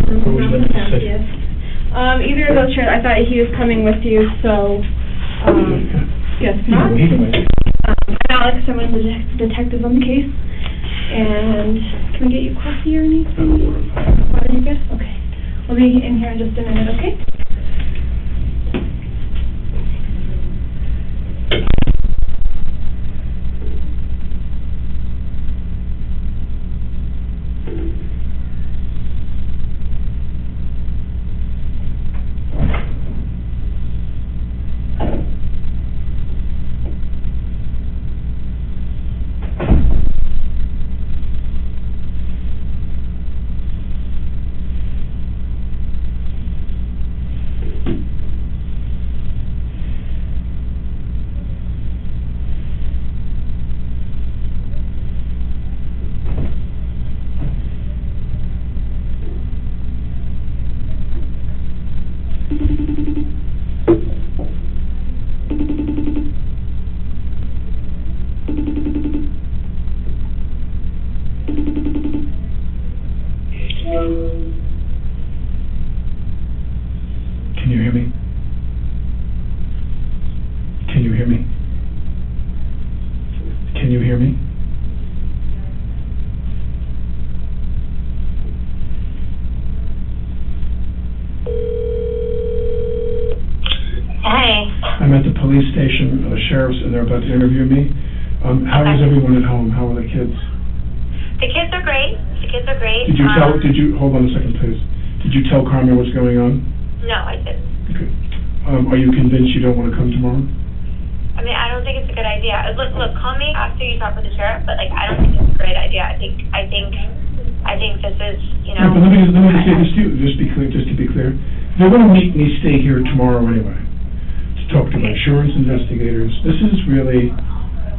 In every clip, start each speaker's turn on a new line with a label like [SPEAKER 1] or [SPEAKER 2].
[SPEAKER 1] Or would you like me to sit?
[SPEAKER 2] Yes. Either of those chairs. I thought he was coming with you, so, guess not.
[SPEAKER 1] Either way.
[SPEAKER 2] I'm Alex, I'm one of the detectives on the case. And can we get you coffee or anything? Water, you good? Okay. We'll be in here in just a minute, okay?
[SPEAKER 1] Can you hear me? Can you hear me? Can you hear me?
[SPEAKER 3] Hey.
[SPEAKER 1] I'm at the police station, the sheriff's, and they're about to interview me. How is everyone at home? How are the kids?
[SPEAKER 3] The kids are great. The kids are great.
[SPEAKER 1] Did you, hold on a second, please. Did you tell Carmen what's going on?
[SPEAKER 3] No, I didn't.
[SPEAKER 1] Okay. Are you convinced you don't want to come tomorrow?
[SPEAKER 3] I mean, I don't think it's a good idea. Look, call me after you talk with the sheriff, but, like, I don't think it's a great idea. I think this is, you know...
[SPEAKER 1] Right, but let me just say this to you, just to be clear. They're going to make me stay here tomorrow anyway, to talk to my insurance investigators. This is really...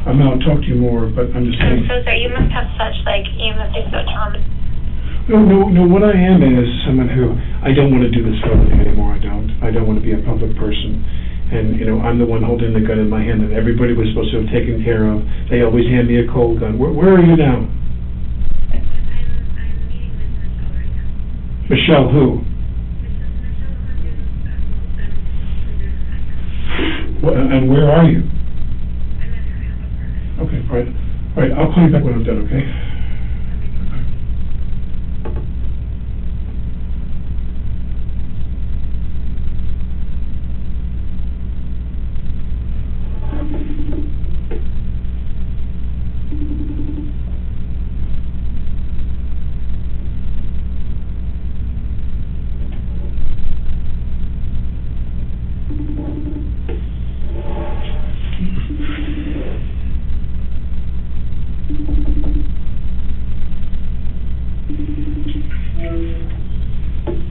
[SPEAKER 1] I'll talk to you more, but I'm just saying...
[SPEAKER 3] I'm so sorry. You must have such, like, you must be so traumatized.
[SPEAKER 1] No, what I am is someone who, I don't want to do this for a living anymore, I don't want to be a public person. And, you know, I'm the one holding the gun in my hand that everybody was supposed to have taken care of. They always hand me a cold gun. Where are you now?
[SPEAKER 3] I'm meeting with Michelle right now.
[SPEAKER 1] Michelle who? And where are you?
[SPEAKER 3] I'm at her apartment.
[SPEAKER 1] Okay, all right, I'll call you back when I'm done, okay?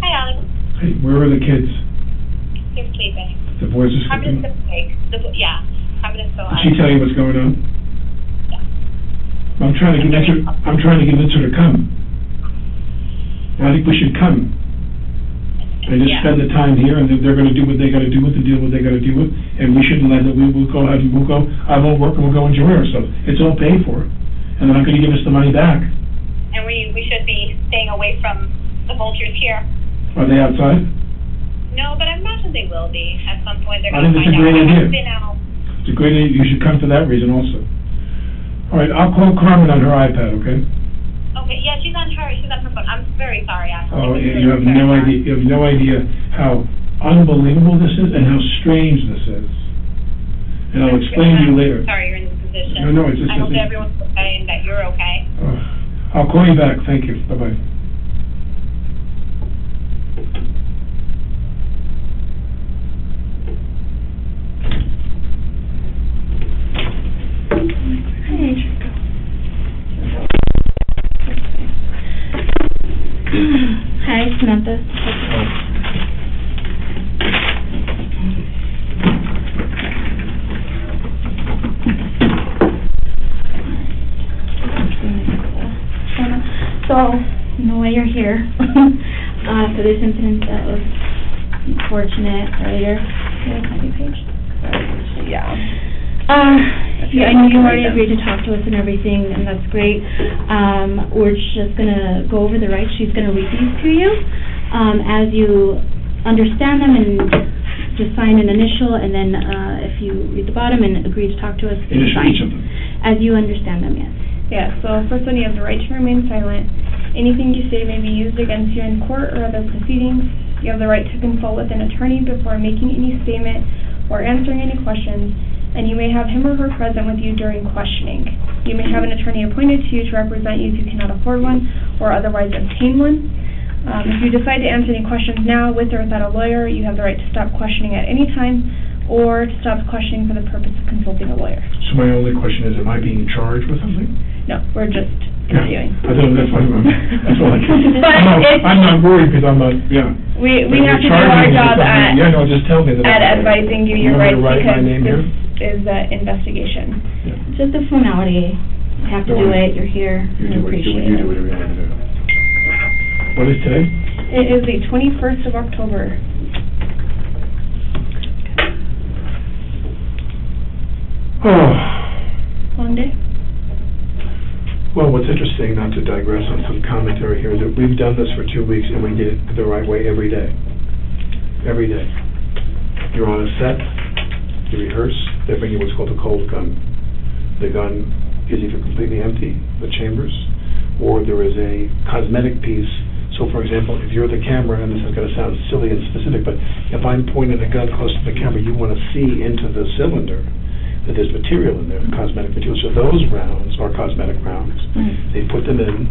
[SPEAKER 3] Hi, Alex.
[SPEAKER 1] Hey, where are the kids?
[SPEAKER 3] They're sleeping.
[SPEAKER 1] The boys are
[SPEAKER 3] Carmen
[SPEAKER 1] sleeping?
[SPEAKER 3] is so awake. Yeah. Carmen is so
[SPEAKER 1] Did she tell you what's going on?
[SPEAKER 3] Yeah.
[SPEAKER 1] I'm trying to convince her to come. I think we should come. And just spend the time here, and they're going to do what they got to do with and deal with what they got to deal with, and we shouldn't let it. We'll go. I won't work, and we'll go enjoy ourselves. It's all paid for, and they're not going to give us the money back.
[SPEAKER 3] And we should be staying away from the vultures here.
[SPEAKER 1] Are they outside?
[SPEAKER 3] No, but I imagine they will be at some point. They're
[SPEAKER 1] I
[SPEAKER 3] going to
[SPEAKER 1] think it's
[SPEAKER 3] find
[SPEAKER 1] a great
[SPEAKER 3] out.
[SPEAKER 1] idea.
[SPEAKER 3] I've been out.
[SPEAKER 1] It's a great idea. You should come for that reason also. All right, I'll call Carmen on her iPad, okay?
[SPEAKER 3] Okay, yeah, she's on her phone. I'm very sorry, actually.
[SPEAKER 1] Oh, you have no idea. You have no idea how unbelievable this is and how strange this is. And I'll explain to you later.
[SPEAKER 3] Sorry, you're in this position.
[SPEAKER 1] No, it's just...
[SPEAKER 3] I hope that everyone's okay and that you're okay.
[SPEAKER 1] I'll call you back. Thank you. Bye-bye.
[SPEAKER 2] Hi, Samantha. So, you know why you're here. For this incident that was unfortunate earlier. Can I copy page?
[SPEAKER 4] Yeah.
[SPEAKER 2] I know you already agreed to talk to us and everything, and that's great. We're just going to go over the rights. She's going to read these to you.
[SPEAKER 4] As you understand them, and just sign an initial, and then if you read the bottom and agree to talk to us,
[SPEAKER 1] Initial
[SPEAKER 4] sign.
[SPEAKER 1] each of them.
[SPEAKER 4] As you understand them, yes.
[SPEAKER 2] Yeah, so first one, you have the right to remain silent. Anything you say may be used against you in court or other proceedings. You have the right to consult with an attorney before making any statement or answering any questions, and you may have him or her present with you during questioning. You may have an attorney appointed to you to represent you if you cannot afford one or otherwise obtain one. If you decide to answer any questions now with or without a lawyer, you have the right to stop questioning at any time or to stop questioning for the purpose of consulting a lawyer.
[SPEAKER 1] So my only question is, am I being charged with something?
[SPEAKER 2] No, we're just reviewing.
[SPEAKER 1] I don't, that's what that's all I can.
[SPEAKER 2] But
[SPEAKER 1] I'm not worried because I'm not, yeah.
[SPEAKER 2] We
[SPEAKER 1] But
[SPEAKER 2] have to do
[SPEAKER 1] you're charging
[SPEAKER 2] our
[SPEAKER 1] me with
[SPEAKER 2] job
[SPEAKER 1] something.
[SPEAKER 2] at
[SPEAKER 1] Yeah, no, just tell me that.
[SPEAKER 2] advising you your rights,
[SPEAKER 1] You want me to write my
[SPEAKER 2] because
[SPEAKER 1] name here?
[SPEAKER 2] this is the investigation.
[SPEAKER 4] It's just a formality. You have to
[SPEAKER 1] Don't
[SPEAKER 4] do
[SPEAKER 1] worry.
[SPEAKER 4] it, you're here,
[SPEAKER 1] You
[SPEAKER 4] we
[SPEAKER 1] do
[SPEAKER 4] appreciate
[SPEAKER 1] you
[SPEAKER 4] it.
[SPEAKER 1] do whatever you want to do. What is today?
[SPEAKER 2] It is the 21st of October.
[SPEAKER 1] Oh,
[SPEAKER 2] Long day?
[SPEAKER 1] well, what's interesting, not to digress on some commentary here, is that we've done this for 2 weeks and we did it the right way every day. Every day. You're on a set, you rehearse, they bring you what's called a cold gun. The gun is either completely empty, the chambers, or there is a cosmetic piece. So, for example, if you're the camera, and this is going to sound silly and specific, but if I'm pointing a gun close to the camera, you want to see into the cylinder that there's material in there, cosmetic material. So those rounds are cosmetic rounds. They put them in,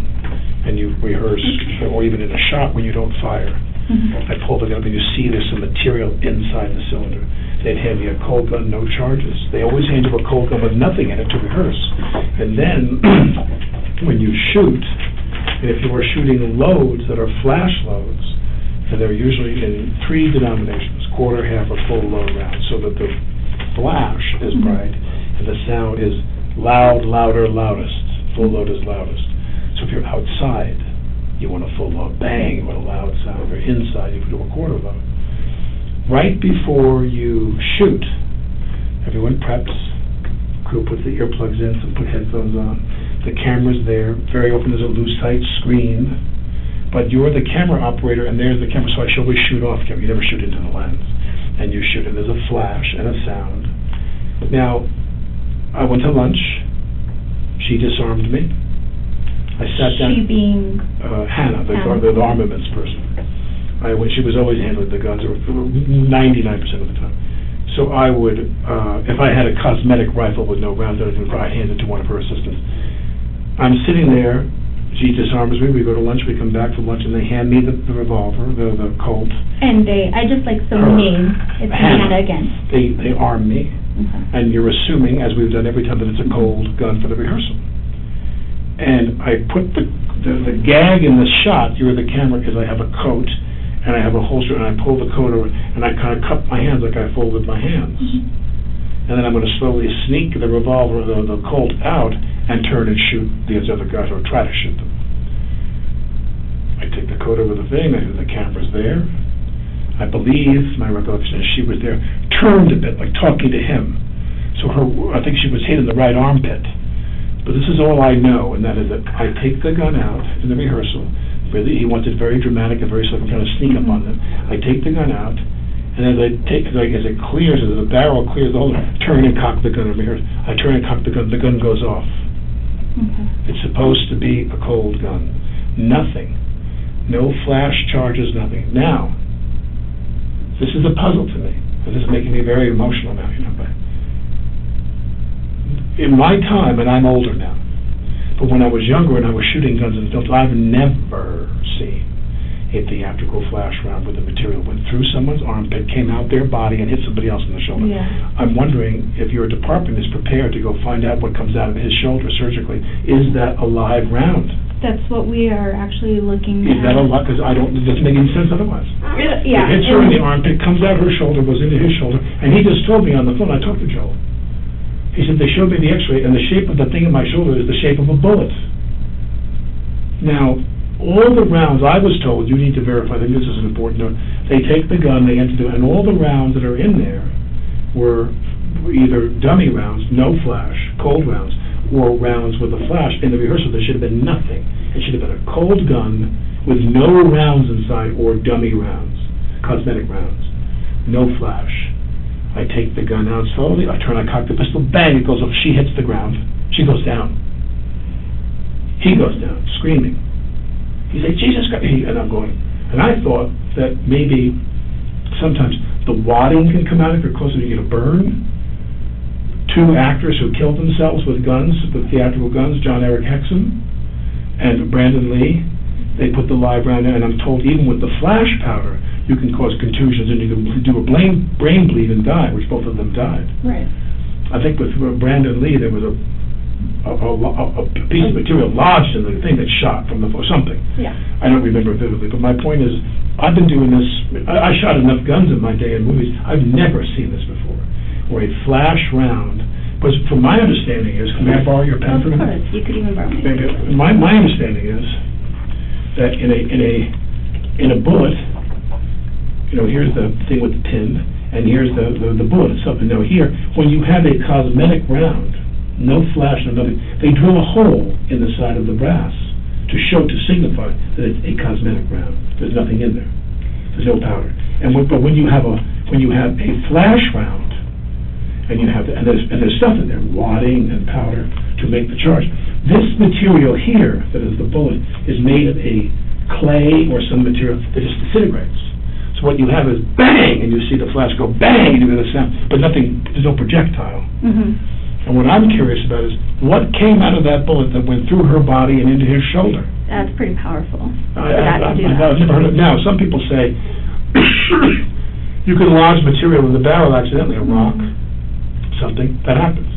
[SPEAKER 1] and you rehearse, or even in a shot when you don't fire. I pull the gun up, and you see there's some material inside the cylinder. They'd hand me a cold gun, no charges. They always hand you a cold gun with nothing in it to rehearse. And then, when you shoot, and if you are shooting loads that are flash loads, and they're usually in 3 denominations, quarter, half, or full load rounds, so that the flash is bright, and the sound is loud, louder, loudest. Full load is loudest. So if you're outside, you want a full load bang, you want a loud sound. If you're inside, you can do a quarter load. Right before you shoot, everyone preps, crew puts the earplugs in, some put headphones on, the camera's there, very often there's a loose tight screen, but you're the camera operator and there's the camera, so I should always shoot off camera, you never shoot into the lens, and you shoot, and there's a flash and a sound. Now, I went to lunch, she disarmed me, I sat down.
[SPEAKER 4] She being?
[SPEAKER 1] Hannah, the armaments person. She was always handling the guns, or 99% of the time. So I would, if I had a cosmetic rifle with no rounds, I'd hand it to one of her assistants. I'm sitting there, she disarms me, we go to lunch, we come back from lunch, and they hand me the revolver, the Colt.
[SPEAKER 4] And I just like the name, it's Hannah again.
[SPEAKER 1] They arm me, and you're assuming, as we've done every time, that it's a cold gun for the rehearsal. And I put the gag in the shot, you're the camera, because I have a coat, and I have a holster, and I pull the coat over, and I kind of cup my hands like I folded my hands. And then I'm going to slowly sneak the revolver, the Colt out, and turn and shoot these other guys, or try to shoot them. I take the coat over the thing, the camera's there. I believe, my recollection is she was there, turned a bit, like talking to him. So I think she was hit in the right armpit. But this is all I know, and that is that I take the gun out in the rehearsal. Really, he wants it very dramatic and very slow. I'm trying to sneak up on them. I take the gun out, and as it clears, as the barrel clears the hole, turn and cock the gun in rehearsal. I turn and cock the gun goes off. It's supposed to be a cold gun. Nothing. No flash charges, nothing. Now, this is a puzzle to me. This is making me very emotional now, but in my time, and I'm older now, but when I was younger and I was shooting guns in films, I've never seen a theatrical flash round where the material went through someone's armpit, came out their body, and hit somebody else in the shoulder. I'm wondering if your department is prepared to go find out what comes out of his shoulder surgically. Is that a live round?
[SPEAKER 4] That's what we are actually looking at.
[SPEAKER 1] Is that a lot? Because it doesn't make any sense otherwise.
[SPEAKER 4] Yeah.
[SPEAKER 1] It hits her in the armpit, comes out her shoulder, goes into his shoulder, and he just told me on the phone, I talked to Joel. He said, they showed me the x-ray, and the shape of the thing in my shoulder is the shape of a bullet. Now, all the rounds, I was told, you need to verify, I think this is an important note, they take the gun, they enter it, and all the rounds that are in there were either dummy rounds, no flash, cold rounds, or rounds with a flash. In the rehearsal, there should have been nothing. It should have been a cold gun with no rounds inside or dummy rounds, cosmetic rounds. No flash. I take the gun out slowly, I cock the pistol, bang, it goes off, she hits the ground, she goes down. He goes down, screaming. He said, Jesus Christ, and I'm going. And I thought that maybe sometimes the wadding can come out if you're closer to get a burn. Two actors who killed themselves with guns, with theatrical guns, John Eric Hexum and Brandon Lee, they put the live round in, and I'm told even with the flash powder, you can cause contusions and you can do a brain bleed and die, which both of them died.
[SPEAKER 2] Right.
[SPEAKER 1] I think with Brandon Lee, there was a piece of material lodged in the thing that shot from the, or something.
[SPEAKER 2] Yeah.
[SPEAKER 1] I don't remember vividly, but my point is, I've been doing this, I shot enough guns in my day in movies, I've never seen this before, where a flash round, but from my understanding is, may I borrow your pen for a minute?
[SPEAKER 4] Of course, you could even borrow mine.
[SPEAKER 1] My understanding is that in a bullet, here's the thing with the pin, and here's the bullet itself. And now here, when you have a cosmetic round, no flash, no nothing, they drill a hole in the side of the brass to signify that it's a cosmetic round. There's nothing in there. There's no powder. But when you have a flash round, and there's stuff in there, wadding and powder to make the charge. This material here, that is the bullet, is made of a clay or some material that just disintegrates. So what you have is bang, and you see the flash go bang, and you hear the sound, but nothing, there's no projectile. And what I'm curious about is, what came out of that bullet that went through her body and into his shoulder?
[SPEAKER 4] That's pretty powerful.
[SPEAKER 1] I've never heard of it. Now, some people say, you can lodge material in the barrel accidentally, a rock, something, that happens.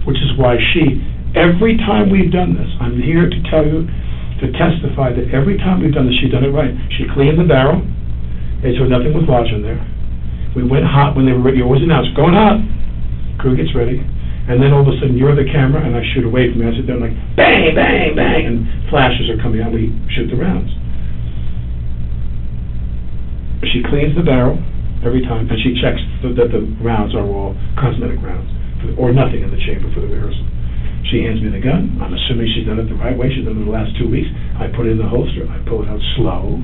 [SPEAKER 1] Which is why every time we've done this, I'm here to tell you, to testify that every time we've done this, she's done it right. She cleaned the barrel, made sure nothing was lodged in there. We went hot when they were ready. You always announce, going hot. Crew gets ready. And then all of a sudden, you're the camera, and I shoot away from you. I sit there and like, bang, bang, bang, and flashes are coming out. We shoot the rounds. She cleans the barrel every time, and she checks that the rounds are all cosmetic rounds, or nothing in the chamber for the rehearsal. She hands me the gun. I'm assuming she's done it the right way. She's done it the last 2 weeks. I put it in the holster. I pull it out slow.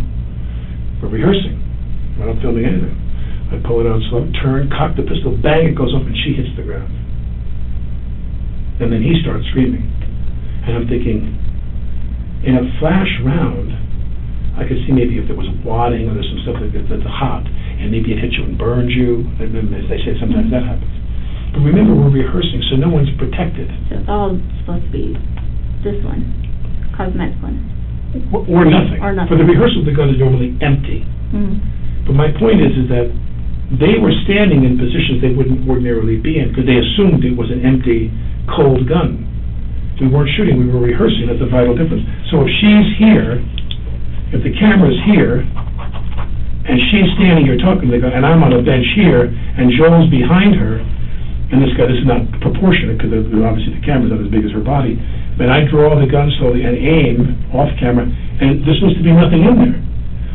[SPEAKER 1] We're rehearsing. We're not filming anything. I pull it out slow, turn, cock the pistol, bang, it goes off, and she hits the ground. And then he starts screaming. And I'm thinking, in a flash round, I could see maybe if there was wadding or there's some stuff that's hot, and maybe it hits you and burns you, and then, as they say, sometimes that happens. But remember, we're rehearsing, so no one's protected.
[SPEAKER 4] So it's all supposed to be this one, cosmetic one.
[SPEAKER 1] Or nothing.
[SPEAKER 4] Or nothing.
[SPEAKER 1] For the rehearsal, the gun is normally empty. But my point is that they were standing in positions they wouldn't ordinarily be in, because they assumed it was an empty, cold gun. We weren't shooting, we were rehearsing. That's a vital difference. So if she's here, if the camera's here, and she's standing here talking to the gun, and I'm on a bench here, and Joel's behind her, and this is not proportionate, because obviously the camera's not as big as her body, but I draw the gun slowly and aim off camera, and there's supposed to be nothing in there.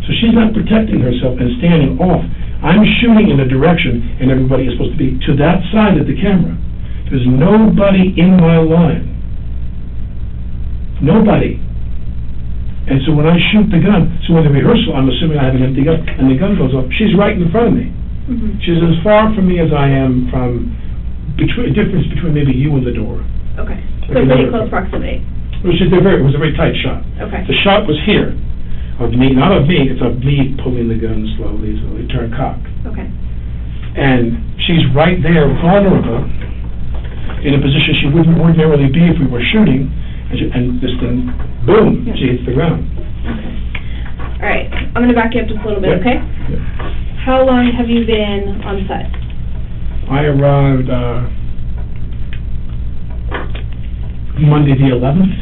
[SPEAKER 1] So she's not protecting herself and standing off. I'm shooting in a direction, and everybody is supposed to be to that side of the camera. There's nobody in my line. Nobody. And so when I shoot the gun, so in the rehearsal, I'm assuming I have an empty gun, and the gun goes off, she's right in front of me. She's as far from me as I am from, a difference between maybe you and the door.
[SPEAKER 2] Okay. So pretty close proximity.
[SPEAKER 1] It was a very tight shot.
[SPEAKER 2] Okay.
[SPEAKER 1] The shot was here. Of me, not of me, it's of me pulling the gun slowly, turn cock.
[SPEAKER 2] Okay.
[SPEAKER 1] And she's right there, vulnerable, in a position she wouldn't ordinarily be if we were shooting, and this thing, boom, she hits the ground.
[SPEAKER 2] Okay. All right, I'm going to back you up just a little bit, okay?
[SPEAKER 1] Yeah.
[SPEAKER 2] How long have you been on set?
[SPEAKER 1] I arrived Monday the 11th.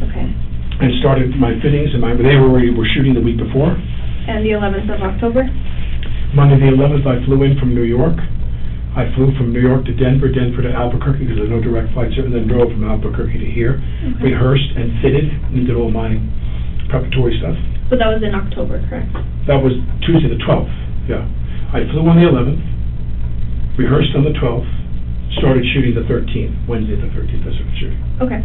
[SPEAKER 2] Okay.
[SPEAKER 1] And started my fittings, and they were shooting the week before.
[SPEAKER 2] And the 11th of October?
[SPEAKER 1] Monday the 11th, I flew in from New York. I flew from New York to Denver to Albuquerque, because there's no direct flights there, and then drove from Albuquerque to here, rehearsed and fitted, and did all my preparatory stuff.
[SPEAKER 2] But that was in October, correct?
[SPEAKER 1] That was Tuesday the 12th, yeah. I flew on the 11th, rehearsed on the 12th, started shooting the 13th, Wednesday the 13th, I started shooting.
[SPEAKER 2] Okay.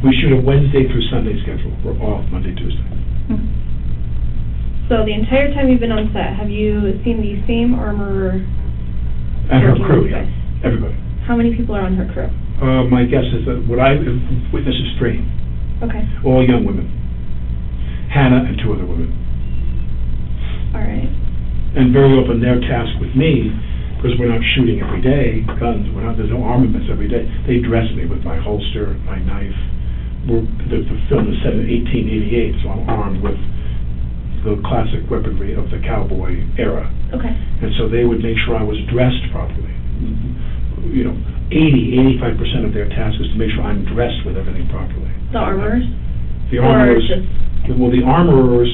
[SPEAKER 1] We shoot a Wednesday through Sunday schedule. We're off Monday, Tuesday.
[SPEAKER 2] So the entire time you've been on set, have you seen the same armorer?
[SPEAKER 1] And her
[SPEAKER 2] working
[SPEAKER 1] crew,
[SPEAKER 2] with you
[SPEAKER 1] yeah,
[SPEAKER 2] guys?
[SPEAKER 1] everybody.
[SPEAKER 2] How many people are on her crew?
[SPEAKER 1] My guess is that what I witnessed is 3,
[SPEAKER 2] Okay.
[SPEAKER 1] all young women. Hannah and 2 other women.
[SPEAKER 2] All right.
[SPEAKER 1] And very often their task with me, because we're not shooting every day, guns, there's no armaments every day, they dress me with my holster, my knife. The film is set in 1888, so I'm armed with the classic weaponry of the cowboy era.
[SPEAKER 2] Okay.
[SPEAKER 1] And so they would make sure I was dressed properly. 85% of their task is to make sure I'm dressed with everything properly.
[SPEAKER 2] The armorers?
[SPEAKER 1] The armorers,
[SPEAKER 2] Or just...
[SPEAKER 1] well, the armorers,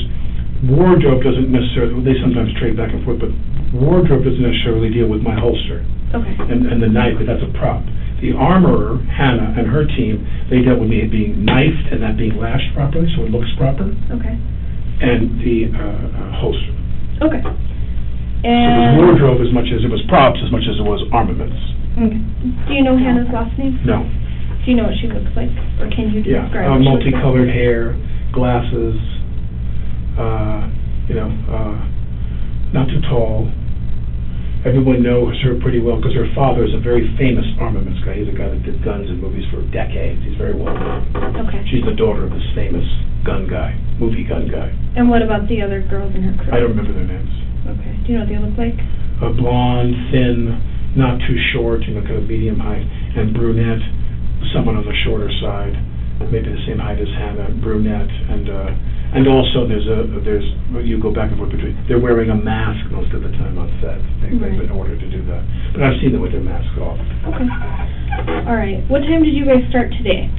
[SPEAKER 1] wardrobe doesn't necessarily, they sometimes trade back and forth, but wardrobe doesn't necessarily deal with my holster
[SPEAKER 2] Okay.
[SPEAKER 1] and the knife, but that's a prop. The armorer, Hannah, and her team, they dealt with me being knifed and that being lashed properly, so it looks proper,
[SPEAKER 2] Okay.
[SPEAKER 1] and the holster.
[SPEAKER 2] Okay.
[SPEAKER 1] So it was
[SPEAKER 2] And...
[SPEAKER 1] wardrobe as much as it was props, as much as it was armaments.
[SPEAKER 2] Okay. Do you know Hannah's last name?
[SPEAKER 1] No.
[SPEAKER 2] Do you know what she looks like? Or can you
[SPEAKER 1] Yeah,
[SPEAKER 2] describe what she looks like?
[SPEAKER 1] multicolored hair, glasses, not too tall. Everyone knows her pretty well because her father is a very famous armaments guy. He's a guy that did guns in movies for decades. He's very well known.
[SPEAKER 2] Okay.
[SPEAKER 1] She's the daughter of this famous gun guy, movie gun guy.
[SPEAKER 2] And what about the other girls in her crew?
[SPEAKER 1] I don't remember their names.
[SPEAKER 2] Okay. Do you know what they look like?
[SPEAKER 1] Blonde, thin, not too short, kind of medium height, and brunette, someone on the shorter side, maybe the same height as Hannah, brunette, and also you go back and forth between, they're wearing a mask most of the time on set. They've been ordered to do that. But I've seen them with their masks off.
[SPEAKER 2] Okay. All right. What time did you guys start today?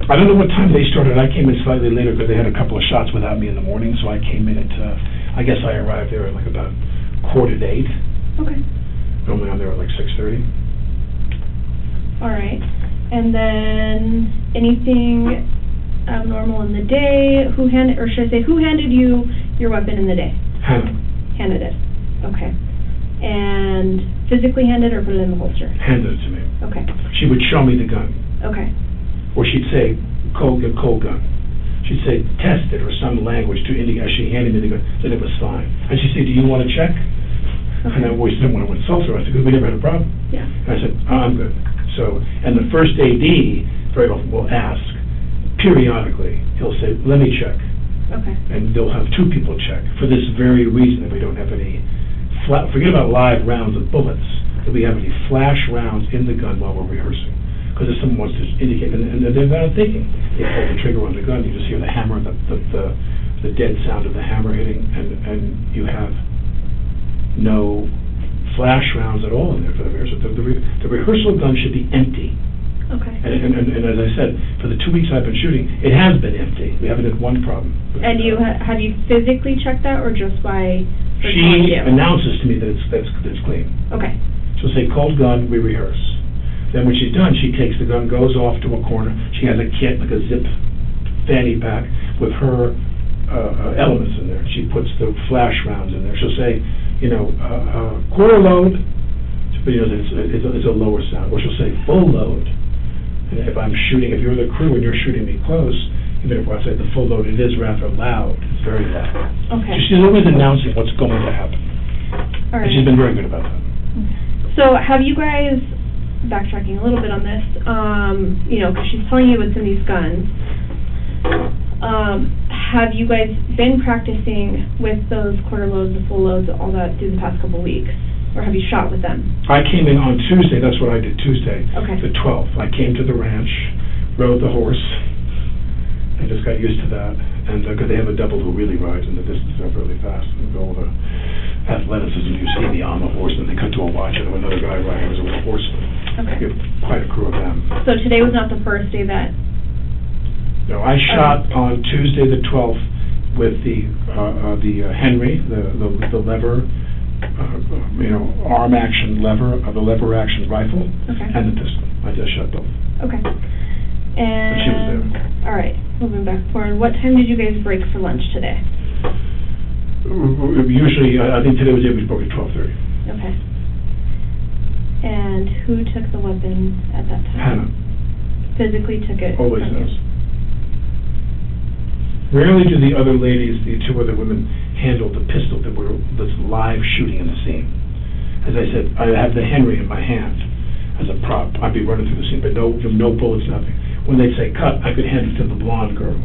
[SPEAKER 1] I don't know what time they started. I came in slightly later because they had a couple of shots without me in the morning, so I came in at, I guess I arrived there at like about 7:45.
[SPEAKER 2] Okay.
[SPEAKER 1] Normally I'm there at like 6:30.
[SPEAKER 2] All right. And then anything abnormal in the day? Who handed you your weapon in the day?
[SPEAKER 1] Hannah.
[SPEAKER 2] Hannah did. Okay. And physically handed or put it in the holster?
[SPEAKER 1] Handed it to me.
[SPEAKER 2] Okay.
[SPEAKER 1] She would show me the gun.
[SPEAKER 2] Okay.
[SPEAKER 1] Or she'd say, cold gun. She'd say, test it, or some language to indicate, as she handed me the gun, that it was fine. And she'd say, do you want to check?
[SPEAKER 2] Okay.
[SPEAKER 1] And I always didn't want to insult her. I said, because we never had a problem.
[SPEAKER 2] Yeah.
[SPEAKER 1] And I said, I'm good. So, and the first AD very often will ask, periodically, he'll say, let me check.
[SPEAKER 2] Okay.
[SPEAKER 1] And they'll have 2 people check, for this very reason, that we don't have any, forget about live rounds of bullets, that we have any flash rounds in the gun while we're rehearsing. Because if someone wants to indicate, and they're not thinking, they pull the trigger on the gun, you just hear the hammer, the dead sound of the hammer hitting, and you have no flash rounds at all in there for the rehearsal. The rehearsal gun should be empty.
[SPEAKER 2] Okay.
[SPEAKER 1] And as I said, for the 2 weeks I've been shooting, it has been empty. We haven't had one problem.
[SPEAKER 2] And you have you physically checked that, or just by her telling
[SPEAKER 1] She
[SPEAKER 2] you?
[SPEAKER 1] announces to me that it's clean.
[SPEAKER 2] Okay.
[SPEAKER 1] She'll say, cold gun, we rehearse. Then when she's done, she takes the gun, goes off to a corner. She has a kit, like a zip fanny pack, with her elements in there. She puts the flash rounds in there. She'll say, quarter load, but it's a lower sound. Or she'll say full load. And if I'm shooting, if you're the crew and you're shooting me close, even if I say the full load, it is rather loud. It's very loud.
[SPEAKER 2] Okay.
[SPEAKER 1] So she's always announcing what's going to happen.
[SPEAKER 2] All right.
[SPEAKER 1] And she's been very good about that.
[SPEAKER 2] So have you guys, backtracking a little bit on this, because she's telling you what's in these guns, have you guys been practicing with those quarter loads, the full loads, all that through the past couple weeks? Or have you shot with them?
[SPEAKER 1] I came in on Tuesday, that's what I did Tuesday,
[SPEAKER 2] Okay.
[SPEAKER 1] the 12th. I came to the ranch, rode the horse. I just got used to that. And because they have a double who really rides in the distance up really fast. And all the athleticism you see me on the horse, and they cut to a watch and another guy riding was a little horseman.
[SPEAKER 2] Okay.
[SPEAKER 1] We have quite a crew of them.
[SPEAKER 2] So today was not the first day that...
[SPEAKER 1] No, I shot on Tuesday the 12th with the Henry, the lever, arm action lever, the lever action rifle,
[SPEAKER 2] Okay.
[SPEAKER 1] and the pistol. I just shot both.
[SPEAKER 2] Okay.
[SPEAKER 1] But she was there.
[SPEAKER 2] All right, moving back forward. What time did you guys break for lunch today?
[SPEAKER 1] Usually, I think today was we broke at 12:30.
[SPEAKER 2] Okay. And who took the weapon at that time?
[SPEAKER 1] Hannah.
[SPEAKER 2] Physically took it
[SPEAKER 1] Always
[SPEAKER 2] from you?
[SPEAKER 1] does. Rarely do the other ladies, the two other women, handle the pistol that's live shooting in the scene. As I said, I have the Henry in my hand as a prop. I'd be running through the scene, but no bullets, nothing. When they'd say cut, I could hand it to the blonde girl.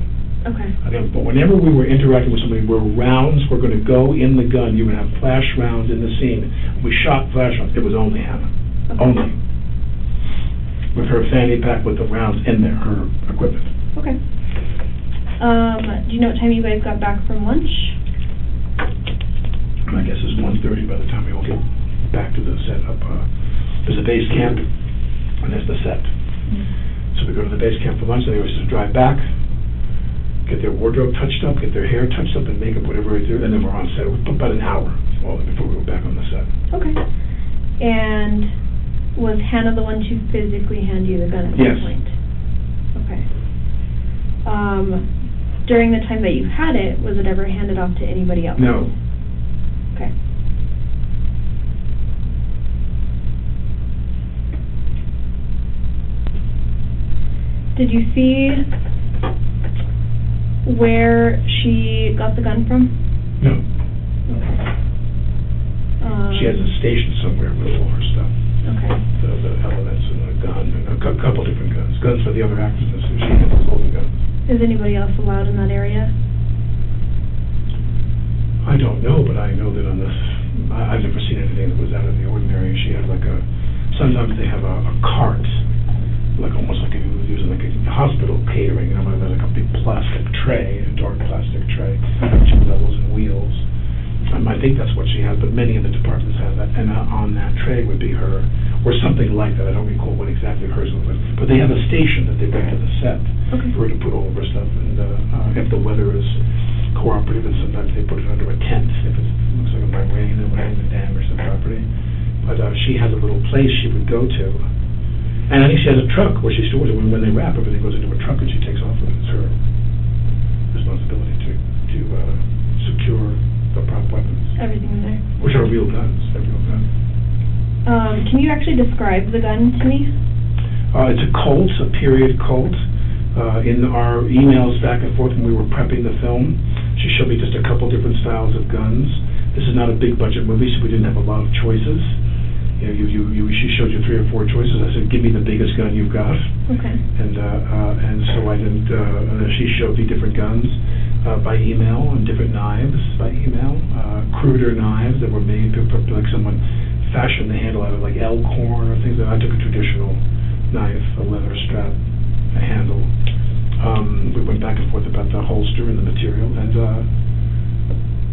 [SPEAKER 2] Okay.
[SPEAKER 1] Again, but whenever we were interacting with somebody where rounds were going to go in the gun, you would have flash rounds in the scene. We shot flash rounds. It was only Hannah.
[SPEAKER 2] Okay.
[SPEAKER 1] Only. With her fanny pack with the rounds in there, her equipment.
[SPEAKER 2] Okay. Do you know what time you guys got back from lunch?
[SPEAKER 1] My guess is 1:30 by the time we all get back to the set up. There's a base camp, and there's the set. So we go to the base camp for lunch, and they always just drive back, get their wardrobe touched up, get their hair touched up, and makeup, whatever we do, and then we're on set. About an hour before we go back on the set.
[SPEAKER 2] Okay. And was Hannah the one to physically hand you the gun at that point? Okay. During the time that you had it, was it ever handed off to anybody else?
[SPEAKER 1] No.
[SPEAKER 2] Okay. Did you see where she got the gun from?
[SPEAKER 1] No.
[SPEAKER 2] Okay.
[SPEAKER 1] She has a station somewhere with all her stuff.
[SPEAKER 2] Okay.
[SPEAKER 1] The elements and a gun and a couple different guns. Guns for the other actresses. She handles all the guns.
[SPEAKER 2] Is anybody else allowed in that area?
[SPEAKER 1] I don't know, but I know that on this, I've never seen anything that was out of the ordinary. She had like sometimes they have a cart, like almost like you would use in like a hospital catering, you know, there's like a big plastic tray, a dark plastic tray, two levels and wheels. I think that's what she has, but many of the departments have that, and on that tray would be her, or something like that. I don't recall what exactly hers was, but they have a station that they bring to the set for her to put all of her stuff, and if the weather is cooperative, and sometimes they put it under a tent if it looks like it might rain and would damage the property. But she has a little place she would go to, and I think she has a truck where she stores it. When they wrap, everything goes into a truck and she takes off with it. It's her responsibility to secure the prop weapons.
[SPEAKER 2] Everything's there.
[SPEAKER 1] Which are real guns. They're real guns.
[SPEAKER 2] Can you actually describe the gun to me?
[SPEAKER 1] It's a Colt, a period Colt. In our emails back and forth when we were prepping the film, she showed me just a couple different styles of guns. This is not a big budget movie, so we didn't have a lot of choices. She showed you 3 or 4 choices. I said, give me the biggest gun you've got.
[SPEAKER 2] Okay.
[SPEAKER 1] And so I didn't. She showed me different guns by email and different knives by email, cruder knives that were made like someone fashioned the handle out of like elkhorn or things. I took a traditional knife, a leather strap, a handle. We went back and forth about the holster and the material, and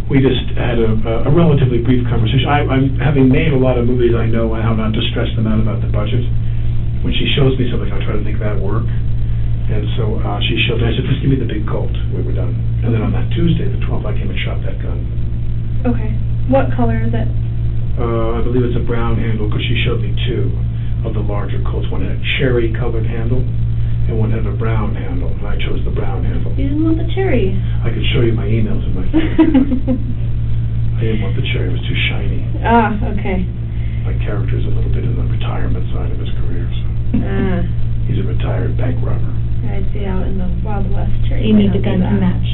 [SPEAKER 1] we just had a relatively brief conversation. I'm having made a lot of movies, I know how not to stress them out about the budget. When she shows me something, I try to make that work. And so she showed me, I said, just give me the big Colt. We were done. And then on that Tuesday, the 12th, I came and shot that gun.
[SPEAKER 2] Okay. What color is it?
[SPEAKER 1] I believe it's a brown handle, because she showed me 2 of the larger Colts. One had a cherry-colored handle, and one had a brown handle, and I chose the brown handle.
[SPEAKER 2] You didn't want the cherry.
[SPEAKER 1] I could show you my emails in my phone. I didn't want the cherry, it was too shiny.
[SPEAKER 2] Ah, okay.
[SPEAKER 1] My character's a little bit in the retirement side of his career, so. He's a retired bank robber.
[SPEAKER 2] I'd say out in the Wild West cherry.
[SPEAKER 4] You need the gun to match.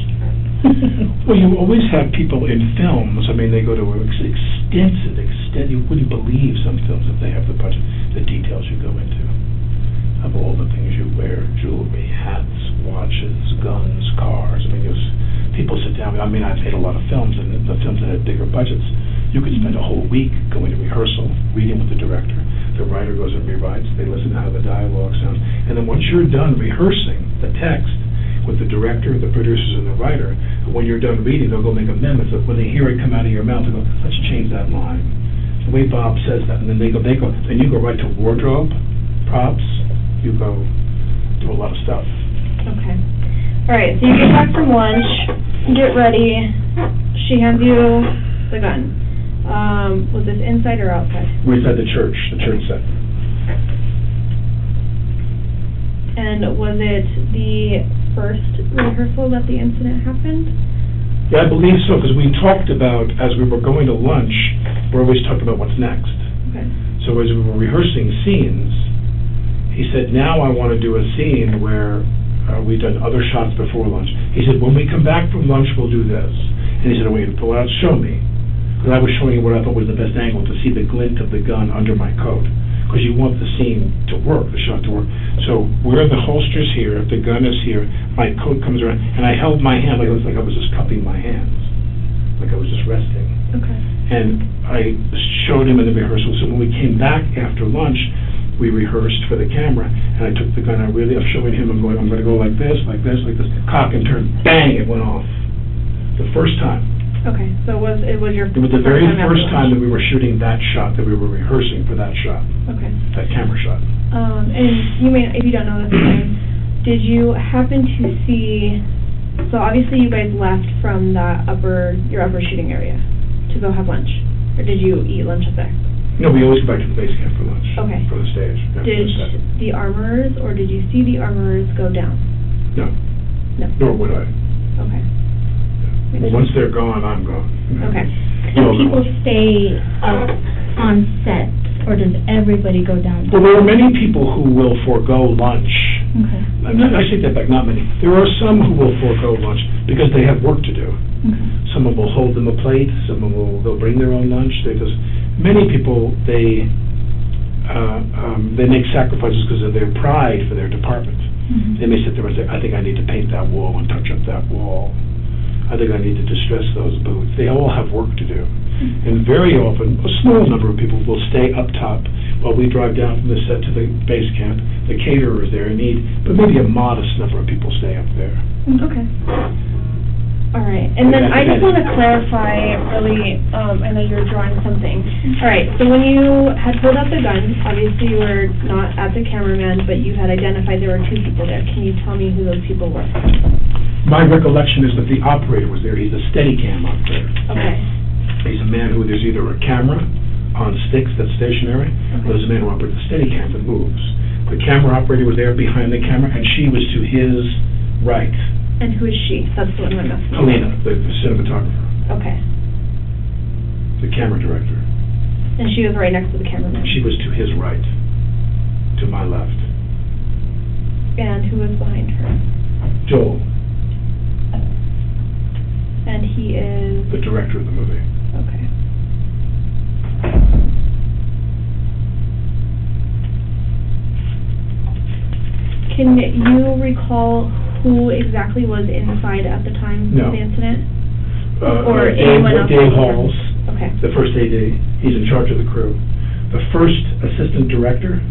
[SPEAKER 1] Well, you always have people in films, I mean, they go to extensive, you wouldn't believe some films if they have the budget, the details you go into, of all the things you wear, jewelry, hats, watches, guns, cars. I mean, people sit down, I mean, I've made a lot of films, and the films that had bigger budgets, you could spend a whole week going to rehearsal, reading with the director. The writer goes and rewrites, they listen to how the dialogue sounds, and then once you're done rehearsing the text with the director, the producers, and the writer, when you're done reading, they'll go make amendments. When they hear it come out of your mouth, they go, let's change that line. The way Bob says that, and then they go, then you go right to wardrobe, props, you go do a lot of stuff.
[SPEAKER 2] Okay. All right, so you get back from lunch, get ready, she hands you the gun. Was this inside or outside?
[SPEAKER 1] We're inside the church set.
[SPEAKER 2] And was it the first rehearsal that the incident happened?
[SPEAKER 1] Yeah, I believe so, because we talked about, as we were going to lunch, we're always talking about what's next.
[SPEAKER 2] Okay.
[SPEAKER 1] So as we were rehearsing scenes, he said, now I want to do a scene where we've done other shots before lunch. He said, when we come back from lunch, we'll do this. And he said, wait, pull out, show me. Because I was showing you what I thought was the best angle, to see the glint of the gun under my coat. Because you want the scene to work, the shot to work. So where the holster's here, if the gun is here, my coat comes around, and I held my hand like it was like I was just cupping my hands, like I was just resting.
[SPEAKER 2] Okay.
[SPEAKER 1] And I showed him in the rehearsal. So when we came back after lunch, we rehearsed for the camera, and I took the gun. I'm showing him. I'm going to go like this, like this, like this. Cock and turn. Bang! It went off. The first time.
[SPEAKER 2] Okay. So it was your.
[SPEAKER 1] It was the very first time that we were shooting that shot, that we were rehearsing for that shot.
[SPEAKER 2] Okay.
[SPEAKER 1] That camera shot.
[SPEAKER 2] And you may, if you don't know this, did you happen to see? So obviously you guys left from your upper shooting area to go have lunch, or did you eat lunch up there?
[SPEAKER 1] No, we always go back to the base camp for lunch.
[SPEAKER 2] Okay.
[SPEAKER 1] For the stage.
[SPEAKER 2] Did the armorers, or did you see the armorers go down?
[SPEAKER 1] No.
[SPEAKER 2] No.
[SPEAKER 1] Nor would I.
[SPEAKER 2] Okay.
[SPEAKER 1] Well, once they're gone, I'm gone.
[SPEAKER 2] Okay.
[SPEAKER 4] Do people stay up on set, or does everybody go down?
[SPEAKER 1] Well, there are many people who will forego lunch.
[SPEAKER 4] Okay.
[SPEAKER 1] I take that back, not many. There are some who will forego lunch because they have work to do.
[SPEAKER 4] Okay.
[SPEAKER 1] Someone will hold them a plate, someone they'll bring their own lunch. Many people, they make sacrifices because of their pride for their department.
[SPEAKER 4] Mm-hmm.
[SPEAKER 1] They may sit there and say, I think I need to paint that wall and touch up that wall. I think I need to distress those boots. They all have work to do.
[SPEAKER 4] Mm-hmm.
[SPEAKER 1] And very often, a small number of people will stay up top while we drive down from the set to the base camp. The caterer is there in need, but maybe a modest number of people stay up there.
[SPEAKER 2] Okay. All right. And then I just want to clarify, really, I know you're drawing something. All right. So when you had pulled out the gun, obviously you were not at the cameraman, but you had identified there were two people there. Can you tell me who those people were?
[SPEAKER 1] My recollection is that the operator was there. He's a Steadicam operator.
[SPEAKER 2] Okay.
[SPEAKER 1] He's a man who, there's either a camera on sticks that's stationary, or there's a man who operates a Steadicam that moves. The camera operator was there behind the camera, and she was to his right.
[SPEAKER 2] And who is she? That's the one I'm asking.
[SPEAKER 1] Halyna, the cinematographer.
[SPEAKER 2] Okay.
[SPEAKER 1] The camera director.
[SPEAKER 2] And she was right next to the cameraman.
[SPEAKER 1] She was to his right, to my left.
[SPEAKER 2] And who was behind her?
[SPEAKER 1] Joel,
[SPEAKER 2] And he is...
[SPEAKER 1] the director of the movie.
[SPEAKER 2] Okay. Can you recall who exactly was inside at the time
[SPEAKER 1] No.
[SPEAKER 2] of the incident?
[SPEAKER 1] Dave Halls,
[SPEAKER 2] Okay.
[SPEAKER 1] the first AD. He's in charge of the crew. The first assistant director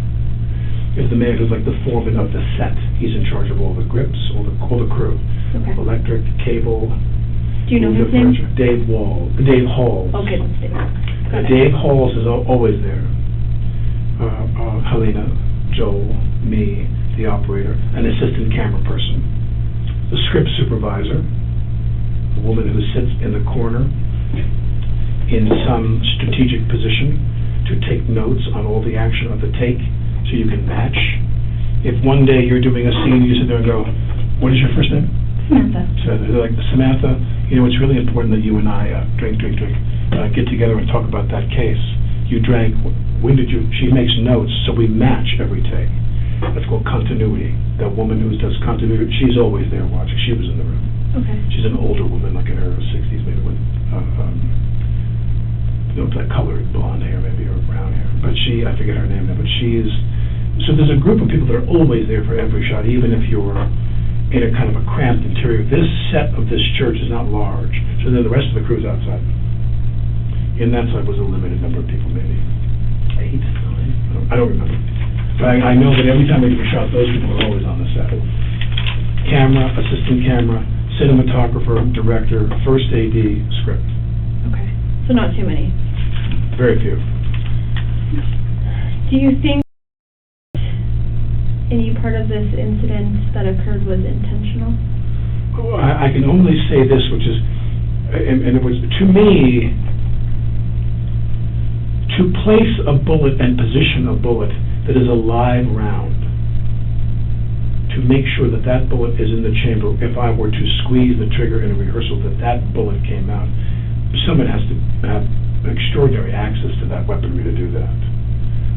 [SPEAKER 1] is the man who's like the foreman of the set. He's in charge of all the grips, all the crew.
[SPEAKER 2] Okay.
[SPEAKER 1] Electric, cable.
[SPEAKER 2] Do you know his name?
[SPEAKER 1] Dave Halls.
[SPEAKER 2] Okay, let's see. Got it.
[SPEAKER 1] Dave Halls is always there. Halyna, Joel, me, the operator, an assistant camera person, the script supervisor, a woman who sits in the corner in some strategic position to take notes on all the action of the take so you can match. If one day you're doing a scene, you sit there and go, what is your first name?
[SPEAKER 4] Samantha.
[SPEAKER 1] So they're like, Samantha, you know, it's really important that you and I get together and talk about that case. You drank, when did you, she makes notes, so we match every take. That's called continuity. That woman who does continuity, she's always there watching. She was in the room.
[SPEAKER 2] Okay.
[SPEAKER 1] She's an older woman, like in her 60s, maybe with, that colored blonde hair, maybe, or brown hair. But I forget her name now, but so there's a group of people that are always there for every shot, even if you're in a kind of a cramped interior. This set of this church is not large, so then the rest of the crew's outside. In that side was a limited number of people, maybe 8, 9, I don't remember. But I know that every time they do a shot, those people are always on the set. Camera, assistant camera, cinematographer, director, first AD, script.
[SPEAKER 2] Okay. So not too many.
[SPEAKER 1] Very few.
[SPEAKER 2] Do you think any part of this incident that occurred was intentional?
[SPEAKER 1] Well, I can only say this, which is, and it was, to me, to place a bullet and position a bullet that is a live round, to make sure that that bullet is in the chamber, if I were to squeeze the trigger in a rehearsal, that bullet came out, someone has to have extraordinary access to that weaponry to do that.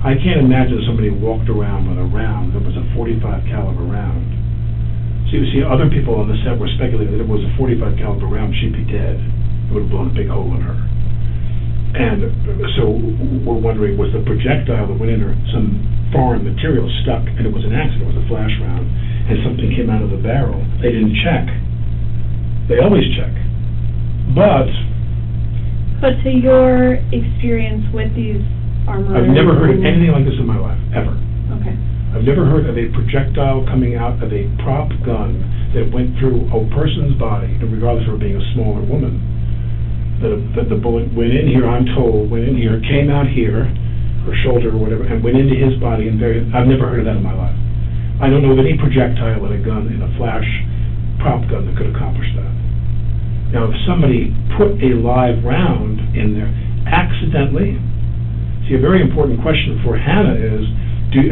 [SPEAKER 1] I can't imagine somebody walked around with a round that was a .45 caliber round. So you see, other people on the set were speculating that if it was a .45 caliber round, she'd be dead. It would have blown a big hole in her. And so we're wondering, was the projectile that went in her some foreign material stuck, and it was an accident, it was a flash round, and something came out of the barrel. They didn't check. They always check. But
[SPEAKER 2] to your experience with these armor...
[SPEAKER 1] I've never heard of anything like this in my life, ever.
[SPEAKER 2] Okay.
[SPEAKER 1] I've never heard of a projectile coming out of a prop gun that went through a person's body, and regardless of her being a smaller woman, that the bullet went in here, I'm told, went in here, came out here, her shoulder or whatever, and went into his body. And I've never heard of that in my life. I don't know of any projectile in a gun, in a flash prop gun, that could accomplish that. Now, if somebody put a live round in there accidentally, see, a very important question for Hannah is,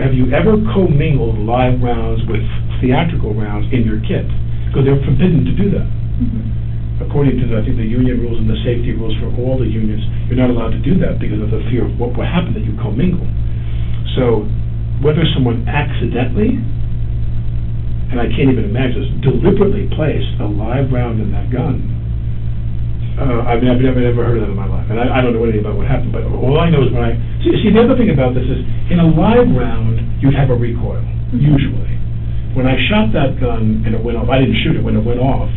[SPEAKER 1] have you ever commingled live rounds with theatrical rounds in your kit? Because they're forbidden to do that.
[SPEAKER 2] Mm-hmm.
[SPEAKER 1] According to, I think, the union rules and the safety rules for all the unions, you're not allowed to do that because of the fear of what will happen that you commingle. So, whether someone accidentally, and I can't even imagine this, deliberately placed a live round in that gun, I've never heard of that in my life, and I don't know anything about what happened, but all I know is when I... See, the other thing about this is, in a live round, you'd have a recoil, usually. When I shot that gun and it went off, I didn't shoot it when it went off.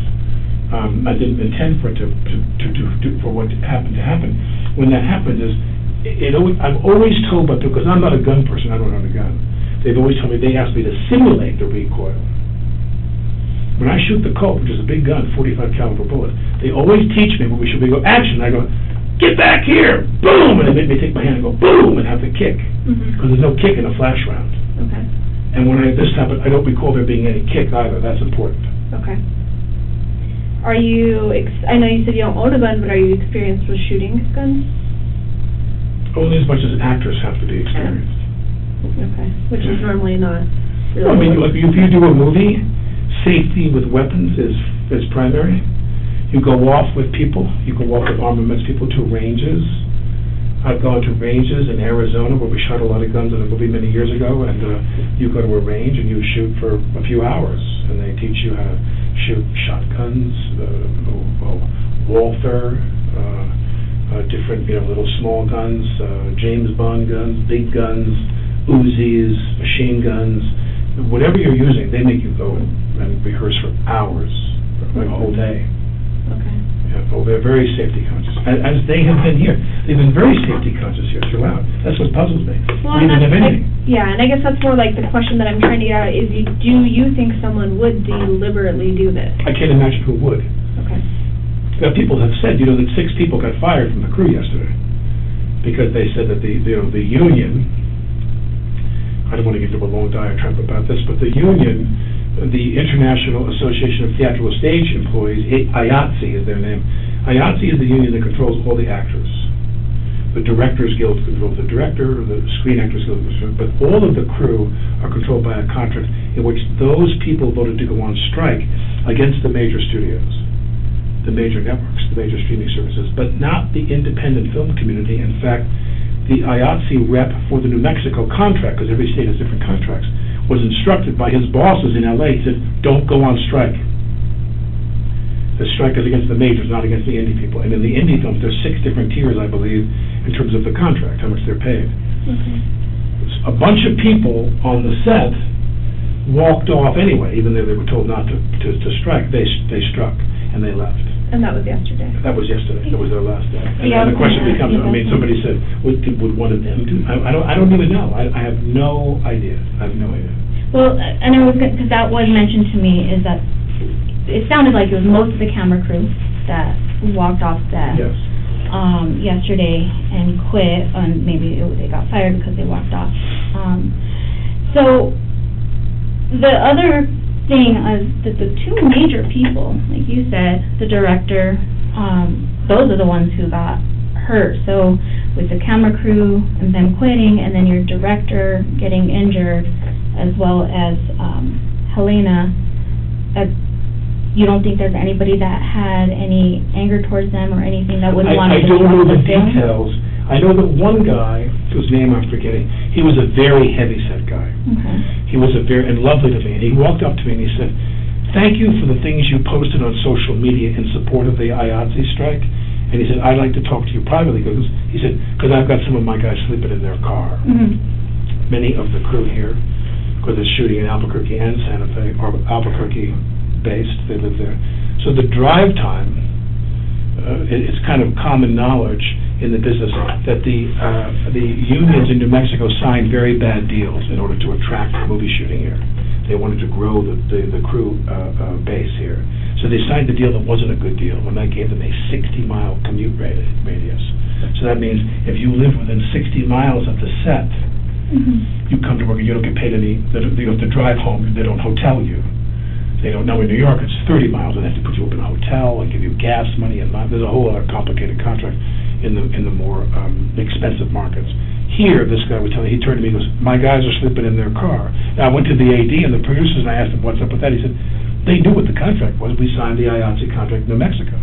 [SPEAKER 1] I didn't intend for it for what happened to happen. When that happens, I'm always told, but because I'm not a gun person, I don't own a gun. They've always told me, they asked me to simulate the recoil. When I shoot the Colt, which is a big gun, 45 caliber bullet, they always teach me when we should be go action. I go, get back here, boom, and they make me take my hand and go boom and have the kick, because there's no kick in a flash round.
[SPEAKER 2] Okay.
[SPEAKER 1] And when this happened, I don't recall there being any kick either. That's important.
[SPEAKER 2] Okay. Are you, I know you said you don't own a gun, but are you experienced with shooting guns?
[SPEAKER 1] Only as much as actors have to be experienced.
[SPEAKER 2] Okay. Which is normally not really...
[SPEAKER 1] Well, I mean, like, if you do a movie, safety with weapons is primary. You go off with people. You go off with armaments people to ranges. I've gone to ranges in Arizona where we shot a lot of guns in a movie many years ago, and you go to a range and you shoot for a few hours, and they teach you how to shoot shotguns, Walther, different, little small guns, James Bond guns, big guns, Uzis, machine guns, whatever you're using, they make you go and rehearse for hours, like a whole day.
[SPEAKER 2] Okay.
[SPEAKER 1] Yeah, they're very safety conscious, as they have been here. They've been very safety conscious here throughout. That's what puzzles me.
[SPEAKER 2] Well,
[SPEAKER 1] We didn't have anything.
[SPEAKER 2] and I guess that's more like the question that I'm trying to get at is, do you think someone would deliberately do this?
[SPEAKER 1] I can't imagine who would.
[SPEAKER 2] Okay.
[SPEAKER 1] Now, people have said, that 6 people got fired from the crew yesterday because they said that the union, I don't want to get into a long diatribe about this, but the union, the International Association of Theatrical Stage Employees, IATSE is their name. IATSE is the union that controls all the actors. The Directors Guild controls the director, the Screen Actors Guild controls, but all of the crew are controlled by a contract in which those people voted to go on strike against the major studios, the major networks, the major streaming services, but not the independent film community. In fact, the IATSE rep for the New Mexico contract, because every state has different contracts, was instructed by his bosses in LA, said, don't go on strike. The strike is against the majors, not against the indie people. And in the indie films, there's 6 different tiers, I believe, in terms of the contract, how much they're paid.
[SPEAKER 2] Okay.
[SPEAKER 1] A bunch of people on the set walked off anyway, even though they were told not to strike. They struck, and they left.
[SPEAKER 2] And that was yesterday?
[SPEAKER 1] That was yesterday. That was their last day.
[SPEAKER 2] Yeah,
[SPEAKER 1] And the question becomes, somebody said, would one of them do? I don't even know. I have no idea. I have no idea.
[SPEAKER 4] Well, and I was, because that was mentioned to me, is that it sounded like it was most of the camera crew that walked off set
[SPEAKER 1] Yes.
[SPEAKER 4] yesterday and quit, and maybe they got fired because they walked off. So the other thing is that the 2 major people, like you said, the director, those are the ones who got hurt. So with the camera crew and them quitting, and then your director getting injured, as well as Halyna, you don't think there's anybody that had any anger towards them or anything that would want to
[SPEAKER 1] I don't know the
[SPEAKER 4] film?
[SPEAKER 1] details. I know that one guy whose name I'm forgetting. He was a very heavy-set guy.
[SPEAKER 4] Okay.
[SPEAKER 1] He was and lovely to me. And he walked up to me and he said, "Thank you for the things you posted on social media in support of the IATSE strike." And he said, "I'd like to talk to you privately." He said, "Because I've got some of my guys sleeping in their car."
[SPEAKER 4] Mm-hmm.
[SPEAKER 1] Many of the crew here, because it's shooting in Albuquerque and Santa Fe, or Albuquerque-based, they live there. So the drive time, it's kind of common knowledge in the business that the unions in New Mexico signed very bad deals in order to attract movie shooting here. They wanted to grow the crew base here. So they signed a deal that wasn't a good deal when that gave them a 60-mile commute radius. So that means if you live within 60 miles of the set, you come to work and you don't get paid any, you have to drive home, they don't hotel you. They don't know in New York it's 30 miles, and they have to put you up in a hotel and give you gas money, and there's a whole other complicated contract in the more expensive markets. Here, this guy would tell me, he turned to me and goes, "My guys are sleeping in their car." Now, I went to the AD and the producers and I asked him, "What's up with that?" He said, "They knew what the contract was. We signed the IATSE contract in New Mexico."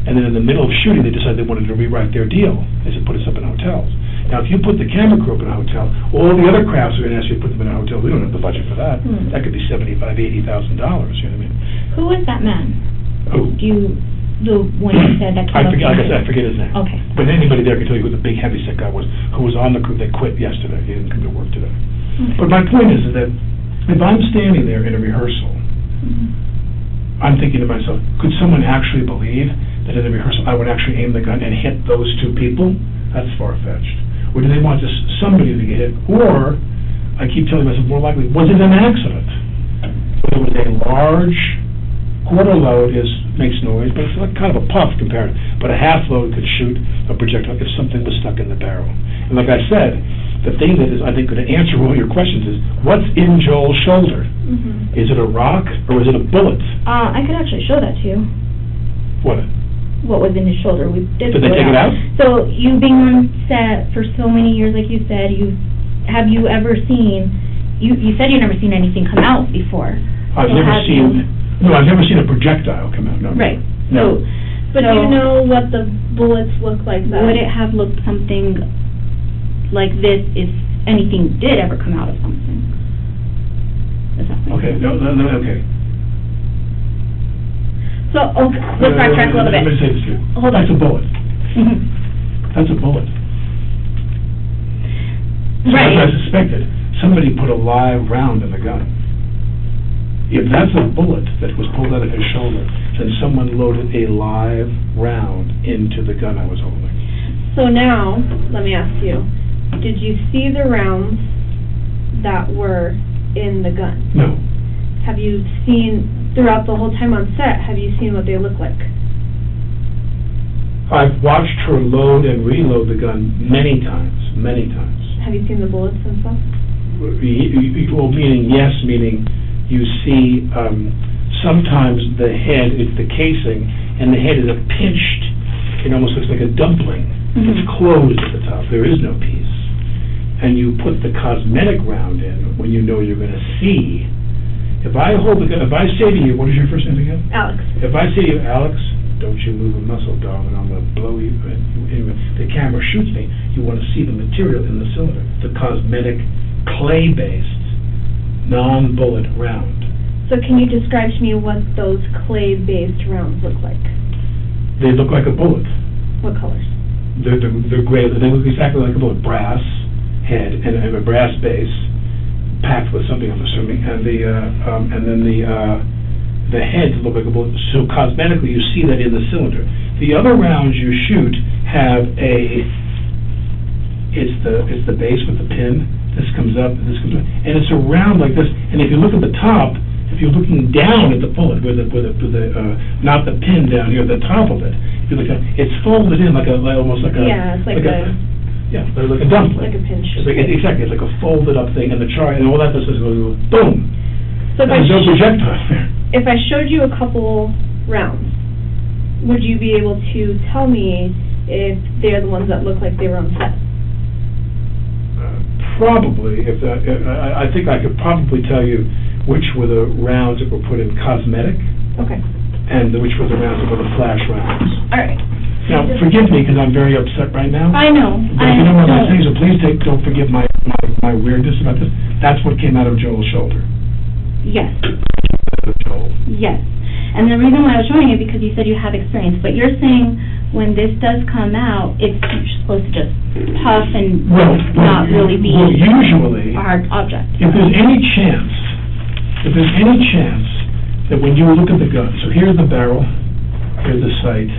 [SPEAKER 1] And then in the middle of shooting, they decided they wanted to rewrite their deal. They said, "Put us up in hotels." Now, if you put the camera crew up in a hotel, all the other crafts are going to ask you to put them in a hotel. We don't have the budget for that. That could be $75,000, $80,000, you know what I mean?
[SPEAKER 4] Who was that man?
[SPEAKER 1] Oh.
[SPEAKER 4] The one you said that came up?
[SPEAKER 1] I forget his name.
[SPEAKER 4] Okay.
[SPEAKER 1] But anybody there can tell you who the big heavyset guy was, who was on the crew. They quit yesterday. He didn't come to work today.
[SPEAKER 4] Okay.
[SPEAKER 1] But my point is that if I'm standing there in a rehearsal, I'm thinking to myself, could someone actually believe that in a rehearsal I would actually aim the gun and hit those two people? That's far-fetched. Or do they want just somebody to get hit? Or, I keep telling myself, more likely, was it an accident? It was a large quarter load makes noise, but it's like kind of a puff compared. But a half load could shoot a projectile if something was stuck in the barrel. And like I said, the thing that is, I think, going to answer all your questions is, what's in Joel's shoulder? Is it a rock or is it a bullet?
[SPEAKER 4] I could actually show that to you.
[SPEAKER 1] What
[SPEAKER 4] was in his shoulder. We did
[SPEAKER 1] they take it out?
[SPEAKER 4] So you being on set for so many years, like you said, have you ever seen? You said you've never seen anything come out before.
[SPEAKER 1] I've never seen a projectile come out. No.
[SPEAKER 4] Right.
[SPEAKER 1] No.
[SPEAKER 2] But do you know what the bullets look like?
[SPEAKER 4] Would it have looked something like this if anything did ever come out of something?
[SPEAKER 1] Okay. Okay.
[SPEAKER 2] So, let's backtrack a little bit.
[SPEAKER 1] Let me say this to you.
[SPEAKER 2] Hold on.
[SPEAKER 1] That's a bullet. That's a bullet. So
[SPEAKER 4] Right.
[SPEAKER 1] as I suspected, somebody put a live round in the gun. If that's a bullet that was pulled out of his shoulder, then someone loaded a live round into the gun I was holding.
[SPEAKER 2] So now, let me ask you, did you see the rounds that were in the gun?
[SPEAKER 1] No.
[SPEAKER 2] Have you seen, throughout the whole time on set, have you seen what they look like?
[SPEAKER 1] I've watched her load and reload the gun many times.
[SPEAKER 2] Have you seen the bullets and stuff?
[SPEAKER 1] Well, meaning you see sometimes the head is the casing, and the head is a pinched, it almost looks like a dumpling. It's closed at the top. There is no piece. And you put the cosmetic round in when you know you're going to see. If I hold the gun, if I say to you, what is your first name again?
[SPEAKER 2] Alex.
[SPEAKER 1] If I say to you, Alex, don't you move a muscle, darling, I'm going to blow you. Anyway, the camera shoots me. You want to see the material in the cylinder, the cosmetic, clay-based, non-bullet round.
[SPEAKER 2] So can you describe to me what those clay-based rounds look like?
[SPEAKER 1] They look like a bullet.
[SPEAKER 2] What colors?
[SPEAKER 1] They're gray. They look exactly like a bullet. Brass head and a brass base, packed with something, I'm assuming, and then the heads look like a bullet. So cosmetically, you see that in the cylinder. The other rounds you shoot have it's the base with the pin. This comes up, and this comes up, and it's a round like this. And if you look at the top, if you're looking down at the bullet, with not the pin down here, the top of it, if you look down, it's folded in almost like a like a dumpling.
[SPEAKER 2] Like a pinch.
[SPEAKER 1] Exactly, it's like a folded up thing, and the char and all that does is go boom.
[SPEAKER 2] So
[SPEAKER 1] there's no projectile there.
[SPEAKER 2] If I showed you a couple rounds, would you be able to tell me if they're the ones that look like they were on set?
[SPEAKER 1] Probably. I think I could probably tell you which were the rounds that were put in cosmetic.
[SPEAKER 2] Okay.
[SPEAKER 1] And which were the rounds that were the flash rounds.
[SPEAKER 2] All right.
[SPEAKER 1] Now, forgive me, because I'm very upset right now.
[SPEAKER 4] I know.
[SPEAKER 1] But if you don't want my things, so please don't forgive my weirdness about this. That's what came out of Joel's shoulder.
[SPEAKER 4] Yes.
[SPEAKER 1] Joel.
[SPEAKER 4] Yes. And the reason why I was showing it, because you said you have experience, but you're saying when this does come out, it's supposed to just puff and not really be
[SPEAKER 1] usually,
[SPEAKER 4] a hard object.
[SPEAKER 1] If there's any chance that when you look at the gun, so here's the barrel, here's the sight,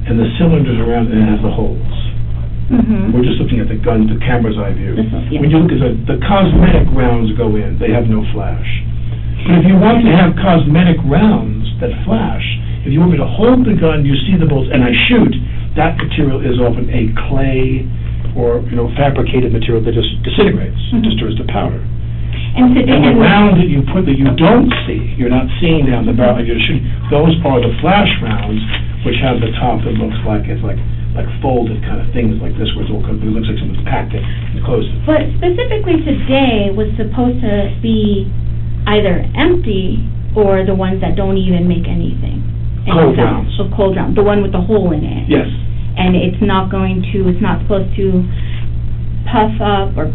[SPEAKER 1] and the cylinders around it, and it has the holes.
[SPEAKER 4] Mm-hmm.
[SPEAKER 1] We're just looking at the gun, the camera's eye view.
[SPEAKER 4] Yeah.
[SPEAKER 1] When you look at the cosmetic rounds go in, they have no flash. But if you want to have cosmetic rounds that flash, if you want me to hold the gun, you see the bullets, and I shoot, that material is often a clay or, fabricated material that just disintegrates, just turns to powder. And the round that you put that you don't see, you're not seeing down the barrel, you're shooting, those are the flash rounds, which have the top that looks like it's like folded kind of things like this, where it looks like someone's packed it and closed it.
[SPEAKER 4] But specifically today was supposed to be either empty or the ones that don't even make anything.
[SPEAKER 1] Cold rounds.
[SPEAKER 4] So cold round, the one with the hole in it.
[SPEAKER 1] Yes.
[SPEAKER 4] And it's not supposed to puff up or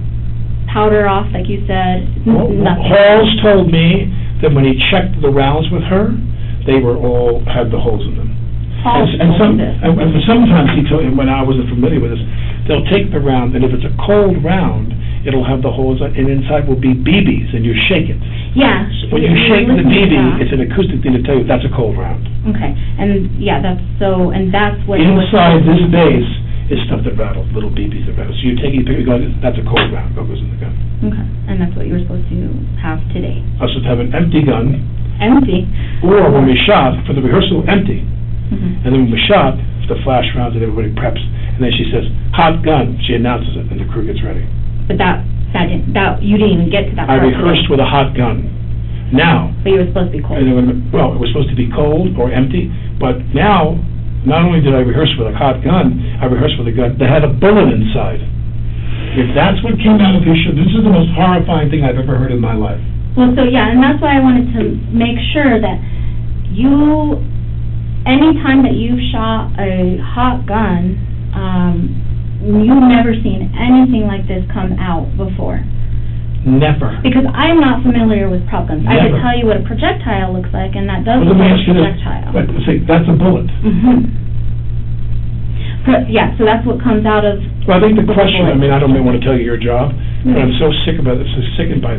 [SPEAKER 4] powder off, like you said. Nothing.
[SPEAKER 1] Halls told me that when he checked the rounds with her, they had the holes in them. And sometimes he told me, when I wasn't familiar with this, they'll take the round, and if it's a cold round, it'll have the holes, and inside will be BBs, and you shake it.
[SPEAKER 4] Yeah.
[SPEAKER 1] When you shake the BB, it's an acoustic thing to tell you that's a cold round.
[SPEAKER 4] Okay, and that's what...
[SPEAKER 1] Inside this base is stuff that rattles, little BBs that rattle. So you pick your gun, that's a cold round, that goes in the gun.
[SPEAKER 4] Okay, and that's what you were supposed to have today.
[SPEAKER 1] I was supposed to have an empty gun.
[SPEAKER 4] Empty?
[SPEAKER 1] Or when we shot, for the rehearsal, empty.
[SPEAKER 4] Mm-hmm.
[SPEAKER 1] And then when we shot, the flash rounds and everybody preps, and then she says, "Hot gun," she announces it, and the crew gets ready.
[SPEAKER 4] But you didn't even get to that part.
[SPEAKER 1] I rehearsed with a hot gun. Now... But
[SPEAKER 4] you were supposed to be cold.
[SPEAKER 1] Well, it was supposed to be cold or empty, but now, not only did I rehearse with a hot gun, I rehearsed with a gun that had a bullet inside. If that's what came out of his show, this is the most horrifying thing I've ever heard in my life.
[SPEAKER 4] Well, so yeah, and that's why I wanted to make sure that anytime that you've shot a hot gun, you've never seen anything like this come out before.
[SPEAKER 1] Never.
[SPEAKER 4] Because I'm not familiar with prop guns.
[SPEAKER 1] Never.
[SPEAKER 4] I could tell you what a projectile looks like, and that does
[SPEAKER 1] look
[SPEAKER 4] look
[SPEAKER 1] like
[SPEAKER 4] a projectile.
[SPEAKER 1] But see, that's a bullet.
[SPEAKER 4] Mm-hmm. Yeah, so that's what comes out of...
[SPEAKER 1] Well, I think the question, I don't want to tell you your job, but I'm so sickened by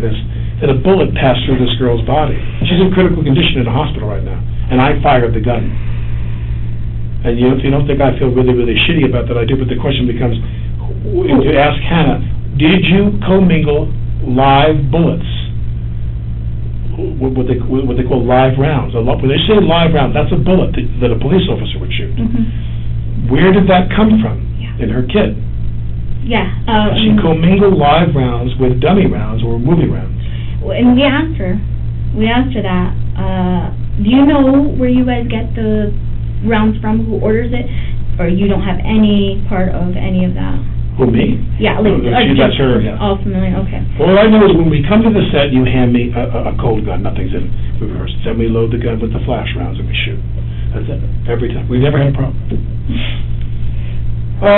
[SPEAKER 1] this, that a bullet passed through this girl's body. She's in critical condition in a hospital right now, and I fired the gun. And if you don't think I feel really, really shitty about that, I do, but the question becomes, if you ask Hannah, did you commingle live bullets? What they call live rounds. When they say live round, that's a bullet that a police officer would shoot. Mm-hmm. Where did that come from? In her kit.
[SPEAKER 4] Yeah.
[SPEAKER 1] She commingled live rounds with dummy rounds or movie rounds.
[SPEAKER 4] And we asked her that, do you know where you guys get the rounds from, who orders it, or you don't have any part of any of that?
[SPEAKER 1] Who, me?
[SPEAKER 4] Yeah,
[SPEAKER 1] that's her, yeah.
[SPEAKER 4] All familiar, okay.
[SPEAKER 1] All I know is when we come to the set, you hand me a cold gun, nothing's in it. We rehearse. Then we load the gun with the flash rounds and we shoot. That's it, every time. We've never had a problem.
[SPEAKER 4] So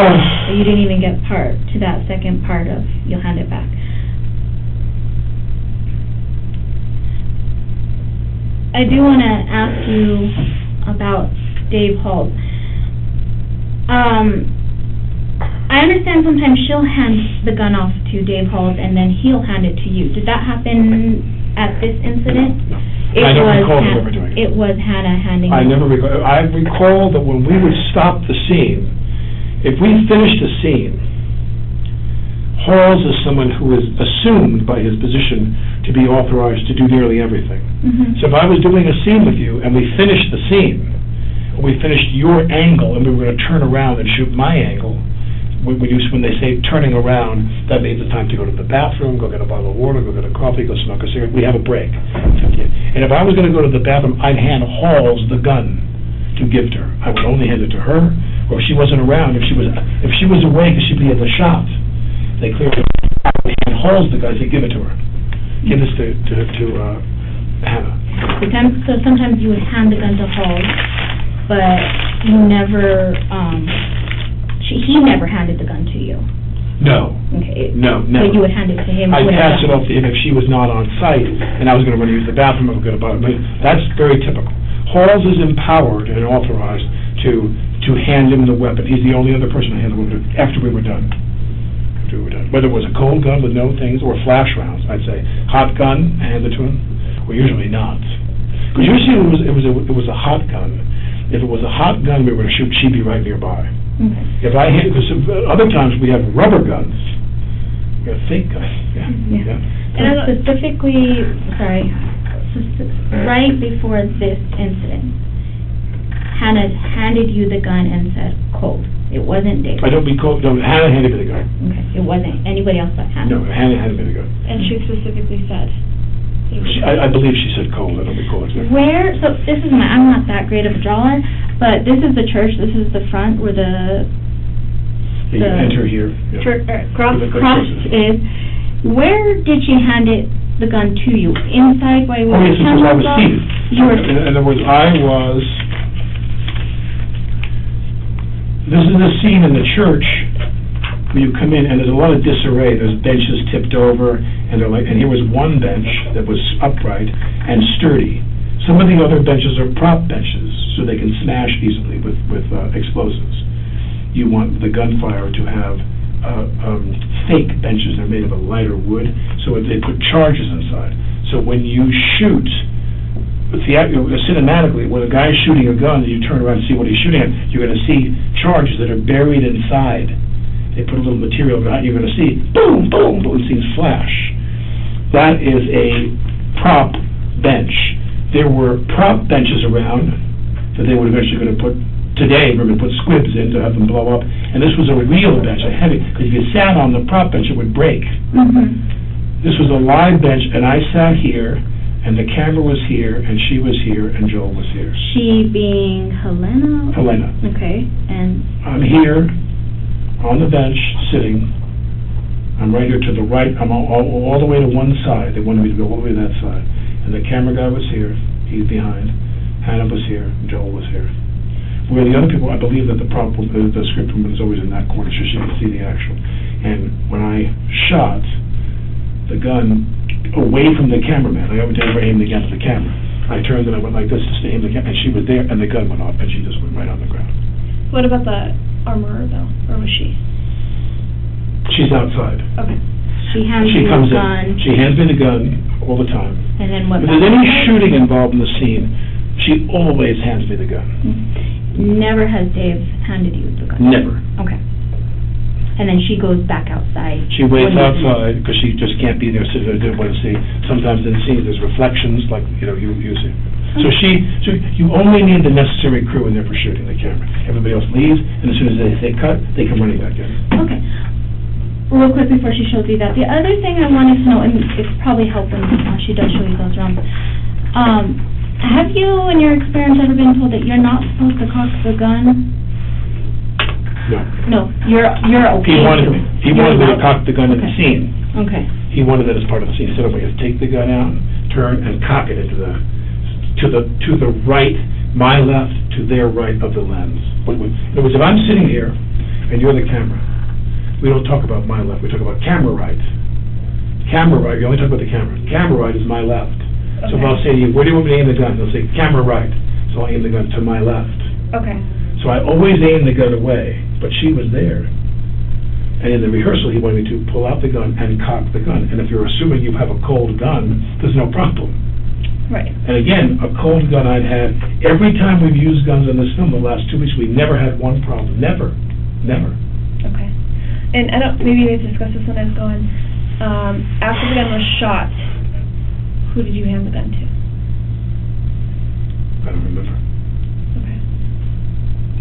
[SPEAKER 4] you didn't even get to that second part of, you'll hand it back. I do want to ask you about Dave Halls. I understand sometimes she'll hand the gun off to Dave Halls and then he'll hand it to you. Did that happen at this incident?
[SPEAKER 1] No. I don't recall him ever doing it.
[SPEAKER 4] It was Hannah handing it.
[SPEAKER 1] I recall that when we would stop the scene, if we finished a scene, Halls is someone who is assumed by his position to be authorized to do nearly everything. Mm-hmm. So if I was doing a scene with you and we finished the scene, we finished your angle and we were going to turn around and shoot my angle, when they say turning around, that means it's time to go to the bathroom, go get a bottle of water, go get a coffee, go smoke a cigarette. We have a break. And if I was going to go to the bathroom, I'd hand Halls the gun to give to her. I would only hand it to her, or if she wasn't around, if she was away because she'd be at the shop, they clearly would hand Halls the gun, say give it to her. Give this to Hannah.
[SPEAKER 4] So sometimes you would hand the gun to Halls, but you never, he never handed the gun to you?
[SPEAKER 1] No.
[SPEAKER 4] Okay.
[SPEAKER 1] No,
[SPEAKER 4] So
[SPEAKER 1] never.
[SPEAKER 4] you would hand it to him?
[SPEAKER 1] I'd
[SPEAKER 4] with
[SPEAKER 1] pass
[SPEAKER 4] the-
[SPEAKER 1] it off to him if she was not on site, and I was gonna run to use the bathroom, I was gonna buy it, but that's very typical. Halls is empowered and authorized to hand him the weapon. He's the only other person to hand the weapon after we were done. After we were done. Whether it was a cold gun with no things, or flash rounds, I'd say, hot gun, hand it to him, or usually not. Because usually it was a hot gun. If it was a hot gun we were to shoot, she'd be right nearby.
[SPEAKER 4] Okay.
[SPEAKER 1] If I hit, because other times we have rubber guns, you got fake guns, yeah.
[SPEAKER 4] And specifically, right before this incident, Hannah handed you the gun and said, cold. It wasn't Dave.
[SPEAKER 1] I don't be cold, no, Hannah handed me the gun.
[SPEAKER 4] Okay, it wasn't anybody else but Hannah?
[SPEAKER 1] No, Hannah handed me the gun.
[SPEAKER 2] And she specifically said?
[SPEAKER 1] I believe she said cold, I don't recall exactly.
[SPEAKER 4] Where, so this is I'm not that great of a drawer, but this is the church, this is the front where the
[SPEAKER 1] You enter here. Yeah.
[SPEAKER 4] cross
[SPEAKER 1] Where the cross
[SPEAKER 4] is. Where did she hand the gun to you? Inside while you were
[SPEAKER 1] Oh, yes, because I was
[SPEAKER 4] camera
[SPEAKER 1] seated.
[SPEAKER 4] You were,
[SPEAKER 1] In other words, this is the scene in the church where you come in and there's a lot of disarray. There's benches tipped over, and here was one bench that was upright and sturdy. Some of the other benches are prop benches, so they can smash easily with explosives. You want the gunfire to have fake benches. They're made of a lighter wood, so they put charges inside. So when you shoot, cinematically, when a guy's shooting a gun and you turn around and see what he's shooting at, you're going to see charges that are buried inside. They put a little material behind, you're going to see boom, boom, boom, see flash. That is a prop bench. There were prop benches around that they were eventually going to put, today we're going to put squibs in to have them blow up, and this was a real bench, a heavy, because if you sat on the prop bench it would break. This was a live bench, and I sat here, and the camera was here, and she was here, and Joel was here.
[SPEAKER 4] she being Halyna?
[SPEAKER 1] Halyna.
[SPEAKER 4] Okay, and
[SPEAKER 1] I'm here on the bench, sitting. I'm right here to the right. I'm all the way to one side. They wanted me to go all the way to that side. And the camera guy was here. He's behind. Hannah was here. Joel was here. Where the other people, I believe that the script woman is always in that corner, so she can see the actual. And when I shot the gun away from the cameraman, I never aimed the gun at the camera. I turned and I went like this to aim the camera, and she was there, and the gun went off, and she just went right on the ground.
[SPEAKER 2] What about the armorer, though? Or was she?
[SPEAKER 1] She's outside.
[SPEAKER 2] Okay.
[SPEAKER 4] she hands
[SPEAKER 1] She
[SPEAKER 4] you
[SPEAKER 1] comes
[SPEAKER 4] the gun,
[SPEAKER 1] in. She hands me the gun all the time.
[SPEAKER 4] and then what?
[SPEAKER 1] If there's any shooting involved in the scene, she always hands me the gun.
[SPEAKER 4] Never has Dave handed you the gun?
[SPEAKER 1] Never.
[SPEAKER 4] Okay. And then she goes back outside?
[SPEAKER 1] She waits
[SPEAKER 4] when you-
[SPEAKER 1] outside because she just can't be there, so they didn't want to see. Sometimes in the scene there's reflections, like, you see. So you only need the necessary crew in there for shooting the camera. Everybody else leaves, and as soon as they say cut, they come running back in.
[SPEAKER 4] Okay. Real quick before she shows you that, the other thing I wanted to know, and it's probably helpful when she does show you those rounds, have you, in your experience, ever been told that you're not supposed to cock the gun?
[SPEAKER 1] No.
[SPEAKER 4] No, you're okay
[SPEAKER 1] He wanted
[SPEAKER 4] to.
[SPEAKER 1] me. He wanted me to cock the gun in the
[SPEAKER 4] Okay.
[SPEAKER 1] scene.
[SPEAKER 4] Okay.
[SPEAKER 1] He wanted that as part of the scene. He said, "I'm going to take the gun out, turn, and cock it into to the right, my left, to their right of the lens." In other words, if I'm sitting here and you're the camera, we don't talk about my left. We talk about camera right. Camera right. You only talk about the camera. Camera right is my left. So if I'll say to you, "Where do you want me to aim the gun?" They'll say, "Camera right." So I aim the gun to my left.
[SPEAKER 2] Okay.
[SPEAKER 1] So I always aim the gun away, but she was there. And in the rehearsal, he wanted me to pull out the gun and cock the gun. And if you're assuming you have a cold gun, there's no problem.
[SPEAKER 2] Right.
[SPEAKER 1] And again, a cold gun I'd had, every time we've used guns in this film the last 2 weeks, we never had one problem. Never. Never.
[SPEAKER 2] Okay. And I don't, maybe we've discussed this when I was going, after the gun was shot, who did you hand the gun to?
[SPEAKER 1] I don't remember.
[SPEAKER 2] Okay.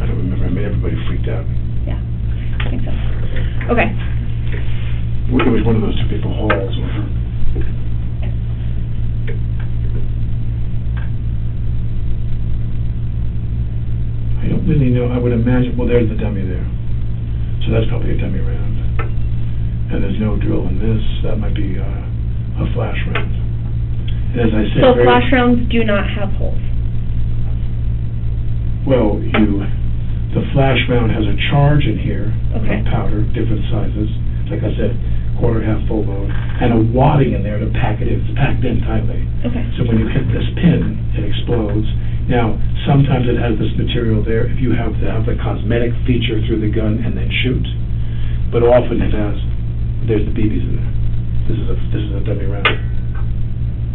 [SPEAKER 1] I don't remember. I made everybody freaked out.
[SPEAKER 2] Yeah. I think so. Okay.
[SPEAKER 1] It was one of those two people, Halls. I don't really know. I would imagine, well, there's the dummy there. So that's probably a dummy round. And there's no drill in this. That might be a flash round. And as I said,
[SPEAKER 2] So flash rounds do not have holes?
[SPEAKER 1] well, The flash round has a charge in here,
[SPEAKER 2] Okay.
[SPEAKER 1] of powder, different sizes, like I said, quarter, half, full load, and a wadding in there to pack it in, it's packed in tightly.
[SPEAKER 2] Okay.
[SPEAKER 1] So when you hit this pin, it explodes. Now, sometimes it has this material there, if you have the cosmetic feature through the gun and then shoot, but often it has, there's the BBs in there. This is a dummy round.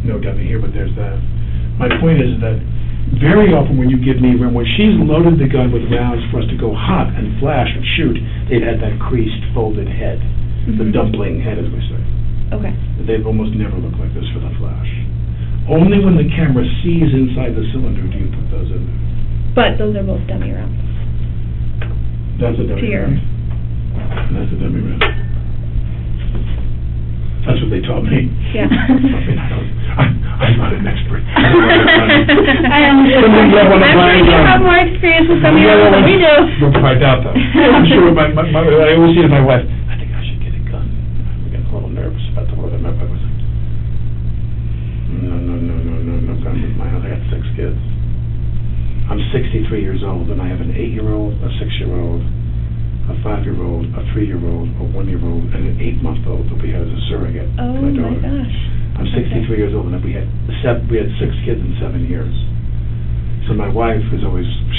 [SPEAKER 1] No dummy here, but there's that. My point is that very often when you give me, when she's loaded the gun with rounds for us to go hot and flash and shoot, they've had that creased, folded head, the dumpling head, as we say.
[SPEAKER 2] Okay.
[SPEAKER 1] They've almost never looked like this for the flash. Only when the camera sees inside the cylinder do you put those in there.
[SPEAKER 2] But those are both dummy rounds.
[SPEAKER 1] That's a dummy
[SPEAKER 2] To your-
[SPEAKER 1] round. That's a dummy round. That's what they taught me.
[SPEAKER 2] Yeah.
[SPEAKER 1] I mean, I'm not an expert.
[SPEAKER 4] I understand.
[SPEAKER 1] Somebody yell on the
[SPEAKER 2] I'm sure
[SPEAKER 1] blind
[SPEAKER 2] you
[SPEAKER 1] gun.
[SPEAKER 2] have more experience with dummy rounds than we do.
[SPEAKER 1] I doubt that. I'm sure I always say to my wife, I think I should get a gun. I'm getting a little nervous about the word I met. I was like, no gun with my house. I got 6 kids. I'm 63 years old, and I have an 8-year-old, a 6-year-old, a 5-year-old, a 3-year-old, a 1-year-old, and an 8-month-old that we had as a surrogate.
[SPEAKER 2] Oh
[SPEAKER 1] my
[SPEAKER 2] my
[SPEAKER 1] daughter.
[SPEAKER 2] gosh.
[SPEAKER 1] I'm 63 years old, and we had 6 kids in 7 years. So my wife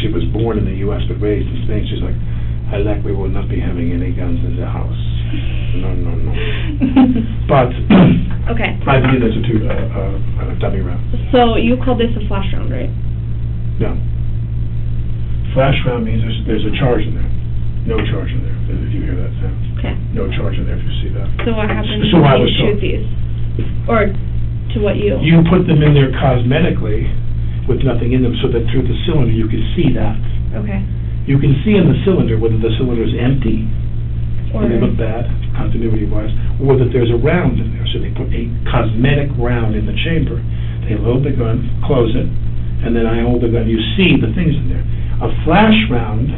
[SPEAKER 1] she was born in the U.S. but raised in Spain. She's like, Alec, we will not be having any guns in the house. No. But
[SPEAKER 2] Okay.
[SPEAKER 1] I believe that's a dummy round.
[SPEAKER 2] So you call this a flash round, right?
[SPEAKER 1] No. Flash round means there's a charge in there. No charge in there, if you hear that sound.
[SPEAKER 2] Okay.
[SPEAKER 1] No charge in there if you see that.
[SPEAKER 2] So what happens
[SPEAKER 1] So I
[SPEAKER 2] when
[SPEAKER 1] was
[SPEAKER 2] you shoot
[SPEAKER 1] told.
[SPEAKER 2] these? Or to what you?
[SPEAKER 1] You put them in there cosmetically with nothing in them so that through the cylinder you can see that.
[SPEAKER 2] Okay.
[SPEAKER 1] You can see in the cylinder whether the cylinder is empty,
[SPEAKER 2] Or
[SPEAKER 1] and they look bad, continuity-wise, or that there's a round in there. So they put a cosmetic round in the chamber. They load the gun, close it, and then I hold the gun. You see the things in there. A flash round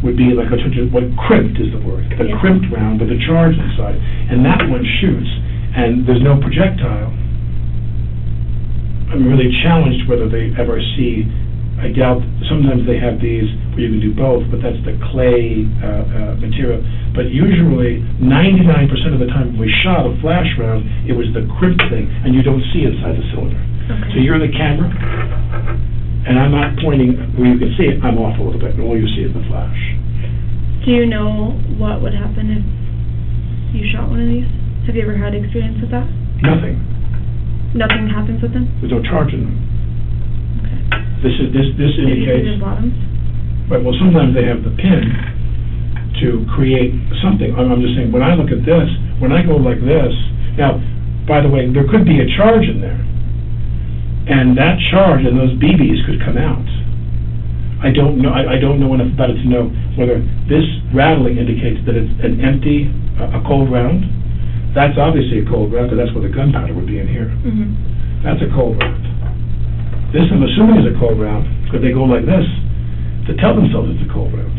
[SPEAKER 1] would be like what crimped is the word, a
[SPEAKER 2] Yeah.
[SPEAKER 1] crimped round with a charge inside, and that one shoots, and there's no projectile. I'm really challenged whether they ever see. I doubt, sometimes they have these where you can do both, but that's the clay material. But usually, 99% of the time when we shot a flash round, it was the crimped thing, and you don't see inside the cylinder.
[SPEAKER 2] Okay.
[SPEAKER 1] So you're the camera, and I'm not pointing where you can see it. I'm off a little bit, and all you see is the flash.
[SPEAKER 2] Do you know what would happen if you shot one of these? Have you ever had experience with that?
[SPEAKER 1] Nothing.
[SPEAKER 2] Nothing happens with them?
[SPEAKER 1] There's no charge in them.
[SPEAKER 2] Okay.
[SPEAKER 1] This
[SPEAKER 2] Maybe
[SPEAKER 1] indicates.
[SPEAKER 2] the bottoms?
[SPEAKER 1] Right, well, sometimes they have the pin to create something. I'm just saying, when I look at this, when I go like this, now, by the way, there could be a charge in there, and that charge and those BBs could come out. I don't know enough about it to know whether this rattling indicates that it's an empty, a cold round. That's obviously a cold round, because that's where the gunpowder would be in here.
[SPEAKER 2] Mm-hmm.
[SPEAKER 1] That's a cold round. This, I'm assuming, is a cold round, because they go like this to tell themselves it's a cold round.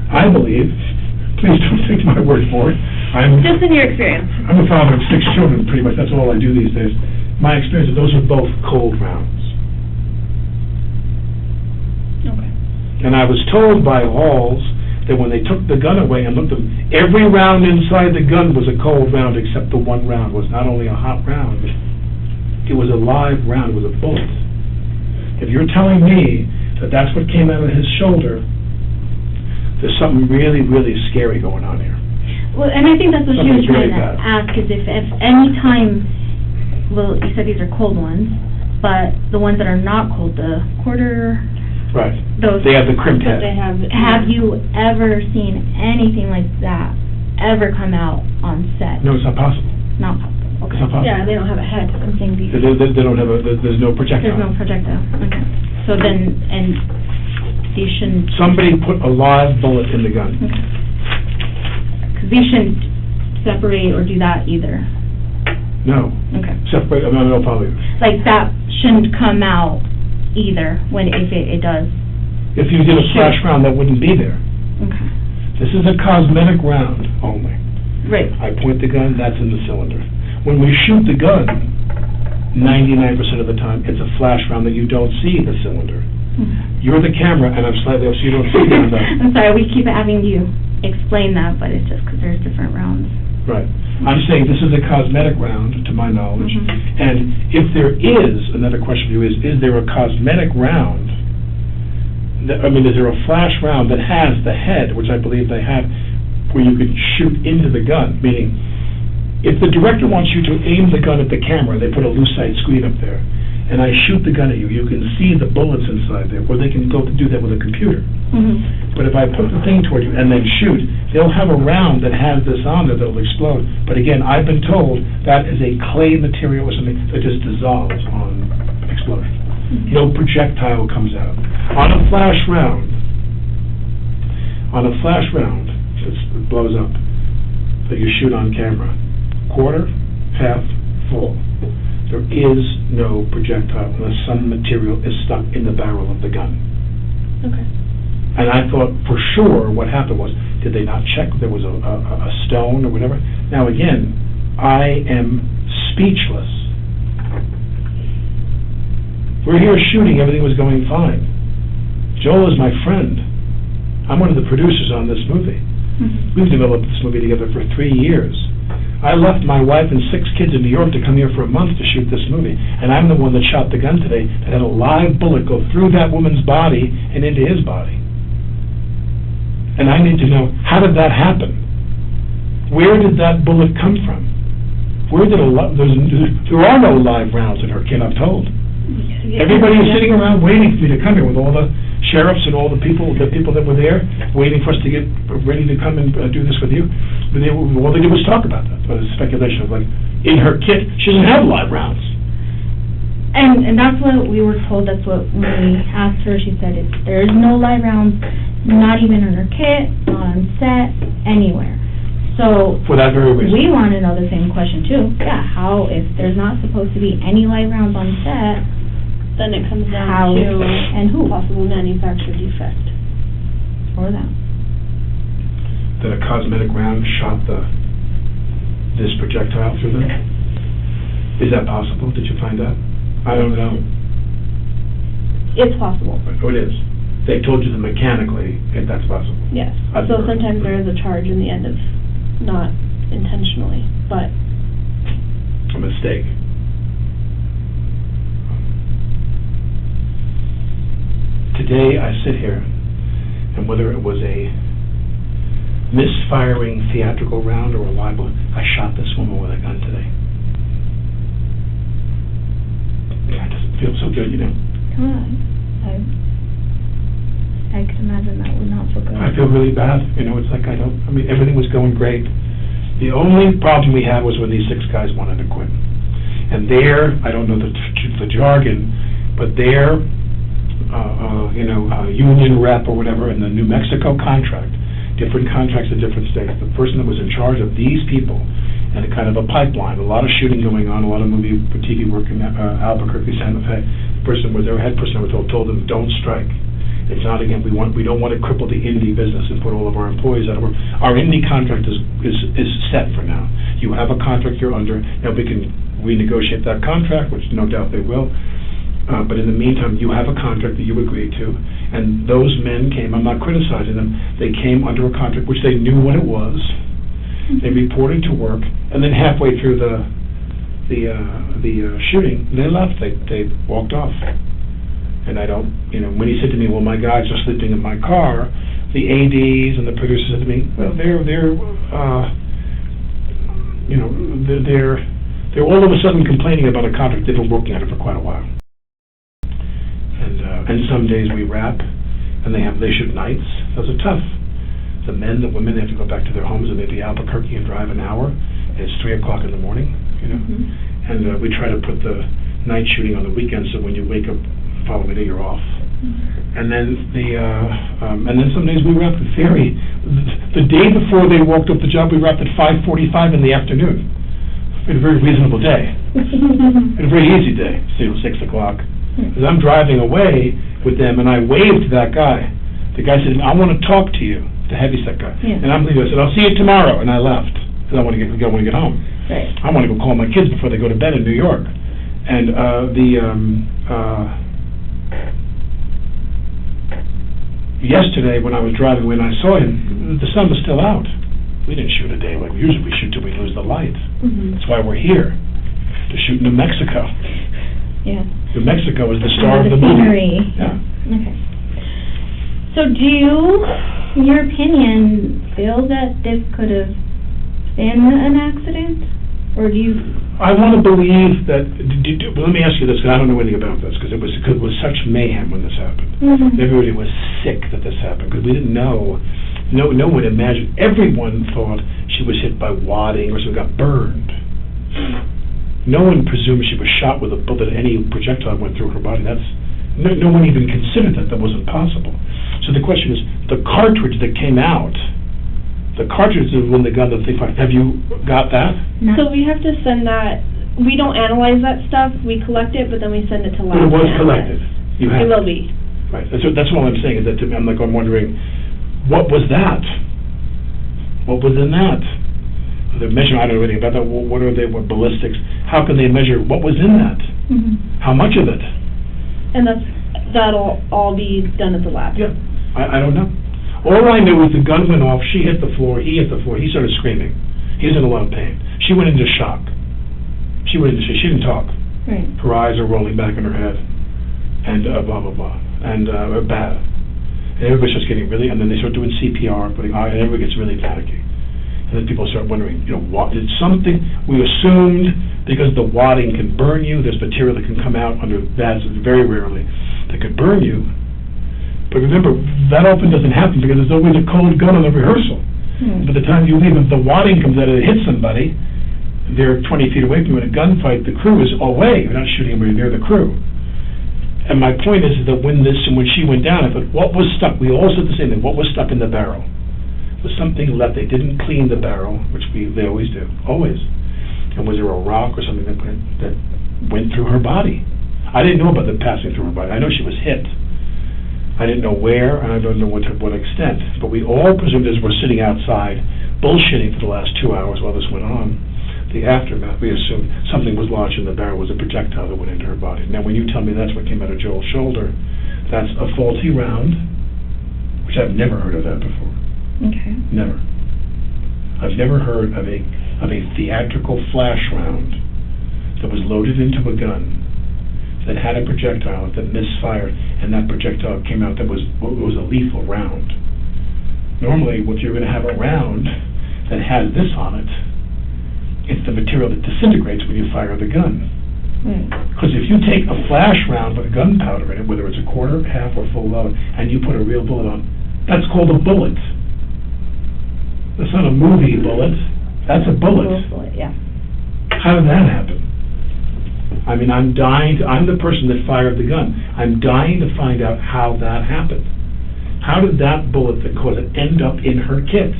[SPEAKER 1] I believe, please don't take my word for it,
[SPEAKER 2] Just in your experience.
[SPEAKER 1] I'm a father of 6 children, pretty much, that's all I do these days. My experience is those are both cold rounds.
[SPEAKER 2] Okay.
[SPEAKER 1] And I was told by Halls that when they took the gun away and looked at them, every round inside the gun was a cold round except the one round was not only a hot round, it was a live round, it was a bullet. If you're telling me that that's what came out of his shoulder, there's something really, really scary going on here.
[SPEAKER 4] Well, and I think that's what she was
[SPEAKER 1] Something's
[SPEAKER 4] trying
[SPEAKER 1] really
[SPEAKER 4] to
[SPEAKER 1] bad.
[SPEAKER 4] ask, is if any time, well, you said these are cold ones, but the ones that are not cold, the quarter,
[SPEAKER 1] Right.
[SPEAKER 4] those,
[SPEAKER 1] They have the crimped head.
[SPEAKER 4] have you ever seen anything like that ever come out on set?
[SPEAKER 1] No, it's not possible.
[SPEAKER 4] Not possible,
[SPEAKER 1] It's
[SPEAKER 4] okay.
[SPEAKER 1] not possible.
[SPEAKER 2] Yeah, they don't have a head. I'm saying these.
[SPEAKER 1] They don't have there's no projectile.
[SPEAKER 4] There's no projectile, okay. So then, and these shouldn't,
[SPEAKER 1] Somebody put a live bullet in the gun.
[SPEAKER 4] okay. 'Cause these shouldn't separate or do that either,
[SPEAKER 1] No.
[SPEAKER 4] okay.
[SPEAKER 1] Separate, I mean, no, probably.
[SPEAKER 4] Like, that shouldn't come out either, if it does,
[SPEAKER 1] If you did a flash round, that wouldn't be there.
[SPEAKER 4] okay.
[SPEAKER 1] This is a cosmetic round only.
[SPEAKER 4] Right.
[SPEAKER 1] I point the gun, that's in the cylinder. When we shoot the gun, 99% of the time, it's a flash round that you don't see the cylinder. You're the camera, and I'm slightly off, so you don't see me on the...
[SPEAKER 4] I'm sorry, we keep having you explain that, but it's just because there's different rounds.
[SPEAKER 1] Right. I'm saying this is a cosmetic round, to my knowledge,
[SPEAKER 4] Mhm.
[SPEAKER 1] and if there is, another question for you is there a cosmetic round, is there a flash round that has the head, which I believe they have, where you could shoot into the gun, meaning, if the director wants you to aim the gun at the camera, they put a lucite screen up there, and I shoot the gun at you, you can see the bullets inside there, or they can go to do that with a computer.
[SPEAKER 4] Mhm.
[SPEAKER 1] But if I put the thing toward you and then shoot, they'll have a round that has this on there that'll explode. But again, I've been told that is a clay material or something that just dissolves on explosion. No projectile comes out. On a flash round, it blows up, that you shoot on camera, quarter, half, full. There is no projectile unless some material is stuck in the barrel of the gun.
[SPEAKER 2] Okay.
[SPEAKER 1] And I thought for sure what happened was, did they not check if there was a stone or whatever? Now again, I am speechless. We're here shooting, everything was going fine. Joel is my friend. I'm one of the producers on this movie.
[SPEAKER 4] Mhm.
[SPEAKER 1] We've developed this movie together for 3 years. I left my wife and 6 kids in New York to come here for a month to shoot this movie, and I'm the one that shot the gun today that had a live bullet go through that woman's body and into his body. And I need to know, how did that happen? Where did that bullet come from? There are no live rounds in her kid, I'm told. Everybody is sitting around waiting for me to come here with all the sheriffs and all the people that were there, waiting for us to get ready to come and do this with you. But all they did was talk about that. But it's speculation of, like, in her kit, she doesn't have live rounds.
[SPEAKER 4] And that's what we were told, that's what, when we asked her, she said, there's no live rounds, not even in her kit, not on set, anywhere. So,
[SPEAKER 1] for that very reason.
[SPEAKER 4] we want to know the same question too. Yeah, how, if there's not supposed to be any live rounds on set,
[SPEAKER 5] Then it comes
[SPEAKER 4] how
[SPEAKER 5] down to
[SPEAKER 4] and who?
[SPEAKER 5] possible manufacturer defect.
[SPEAKER 4] Or that.
[SPEAKER 1] That a cosmetic round shot this projectile through them? Is that possible? Did you find out? I don't know.
[SPEAKER 5] It's possible,
[SPEAKER 1] Oh, it is. They told you that mechanically, if that's possible.
[SPEAKER 5] yes.
[SPEAKER 1] I've
[SPEAKER 5] So
[SPEAKER 1] heard.
[SPEAKER 5] sometimes there is a charge in the end of not intentionally, but
[SPEAKER 1] A mistake. Today, I sit here, and whether it was a misfiring theatrical round or a live one, I shot this woman with a gun today. God, it doesn't feel so good, you know?
[SPEAKER 4] Come on. I can imagine that would not feel good.
[SPEAKER 1] I feel really bad, you know, it's like everything was going great. The only problem we had was when these 6 guys wanted to quit. And I don't know the jargon, but their union rep or whatever in the New Mexico contract, different contracts in different states, the person that was in charge of these people and a kind of a pipeline, a lot of shooting going on, a lot of movie for TV work in Albuquerque, Santa Fe, their head person was told them, don't strike. It's not, again, we don't want to cripple the indie business and put all of our employees out of work. Our indie contract is set for now. You have a contract you're under, now we can renegotiate that contract, which no doubt they will. But in the meantime, you have a contract that you agreed to, and those men came, I'm not criticizing them, they came under a contract which they knew what it was, they reported to work, and then halfway through the shooting, they left, they walked off. And I don't, when he said to me, well, my guys are sleeping in my car, the ADs and the producers said to me, well, they're all of a sudden complaining about a contract they've been working on it for quite a while. And some days we wrap, and they shoot nights. Those are tough. The women, they have to go back to their homes, and they be Albuquerque and drive an hour, and it's 3 o'clock in the morning,
[SPEAKER 4] Mm-hmm.
[SPEAKER 1] And we try to put the night shooting on the weekend, so when you wake up the following day, you're off. And then some days we wrapped at the day before they walked up the job, we wrapped at 5:45 in the afternoon. We had a very reasonable day. We had a very easy day, 6 o'clock. As I'm driving away with them, and I waved to that guy. The guy said, I want to talk to you, the heavyset guy.
[SPEAKER 4] Yeah.
[SPEAKER 1] And I'm leaving. I said, I'll see you tomorrow. And I left, because I want to get home.
[SPEAKER 4] Right.
[SPEAKER 1] I want to go call my kids before they go to bed in New York. And yesterday when I was driving, when I saw him, the sun was still out. We didn't shoot a day like usually we shoot till we lose the light. That's why we're here, to shoot New Mexico.
[SPEAKER 4] Yeah.
[SPEAKER 1] New Mexico is the star of the movie.
[SPEAKER 4] Scenery.
[SPEAKER 1] Yeah.
[SPEAKER 4] Okay. So do you, in your opinion, feel that this could have been an accident? Or do you...
[SPEAKER 1] I want to believe that, let me ask you this, because I don't know anything about this, because it was such mayhem when this happened. Everybody was sick that this happened, because we didn't know, no one imagined, everyone thought she was hit by wadding or something, got burned. No one presumed she was shot with a bullet, any projectile went through her body. No one even considered that wasn't possible. So the question is, the cartridge that came out, the cartridge is when the gun that they fired. Have you got that?
[SPEAKER 4] No.
[SPEAKER 5] So we have to send that, we don't analyze that stuff, we collect it, but then we send it to lab.
[SPEAKER 1] It was collected. You have
[SPEAKER 5] It will be.
[SPEAKER 1] Right. That's all I'm saying, is that to me, I'm wondering, what was that? What was in that? The measurement, I don't know anything about that. What are they, what ballistics? How can they measure what was in that? How much of it?
[SPEAKER 5] And that'll all be done at the lab.
[SPEAKER 1] Yeah. I don't know. All I knew was the gun went off, she hit the floor, he hit the floor, he started screaming. He was in a lot of pain. She went into shock. She didn't talk.
[SPEAKER 4] Right.
[SPEAKER 1] Her eyes are rolling back in her head, and blah, blah, blah, and bad. And everybody starts getting really, and then they start doing CPR, and everybody gets really panicky. And then people start wondering, what, did something, we assumed, because the wadding can burn you, there's material that can come out under that, very rarely, that could burn you. But remember, that often doesn't happen because there's always a cold gun on the rehearsal. By the time you leave, if the wadding comes out and it hits somebody, they're 20 feet away from you. In a gunfight, the crew is away. You're not shooting anybody near the crew. And my point is that when she went down, I thought, what was stuck? We all said the same thing. What was stuck in the barrel? Was something left? They didn't clean the barrel, which they always do, always. And was there a rock or something that went through her body? I didn't know about the passing through her body. I know she was hit. I didn't know where, and I don't know to what extent. But we all presumed, as we're sitting outside, bullshitting for the last 2 hours while this went on, the aftermath, we assumed something was lodged in the barrel, was a projectile that went into her body. Now, when you tell me that's what came out of Joel's shoulder, that's a faulty round, which I've never heard of that before.
[SPEAKER 4] Okay.
[SPEAKER 1] Never. I've never heard of a theatrical flash round that was loaded into a gun that had a projectile that misfired, and that projectile came out that was a lethal round. Normally, if you're going to have a round that has this on it, it's the material that disintegrates when you fire the gun. Because if you take a flash round with gunpowder in it, whether it's a quarter, half, or full load, and you put a real bullet on, that's called a bullet. That's not a movie bullet. That's a bullet.
[SPEAKER 4] Yeah.
[SPEAKER 1] How did that happen? I mean, I'm the person that fired the gun. I'm dying to find out how that happened. How did that bullet that caused it end up in her kit?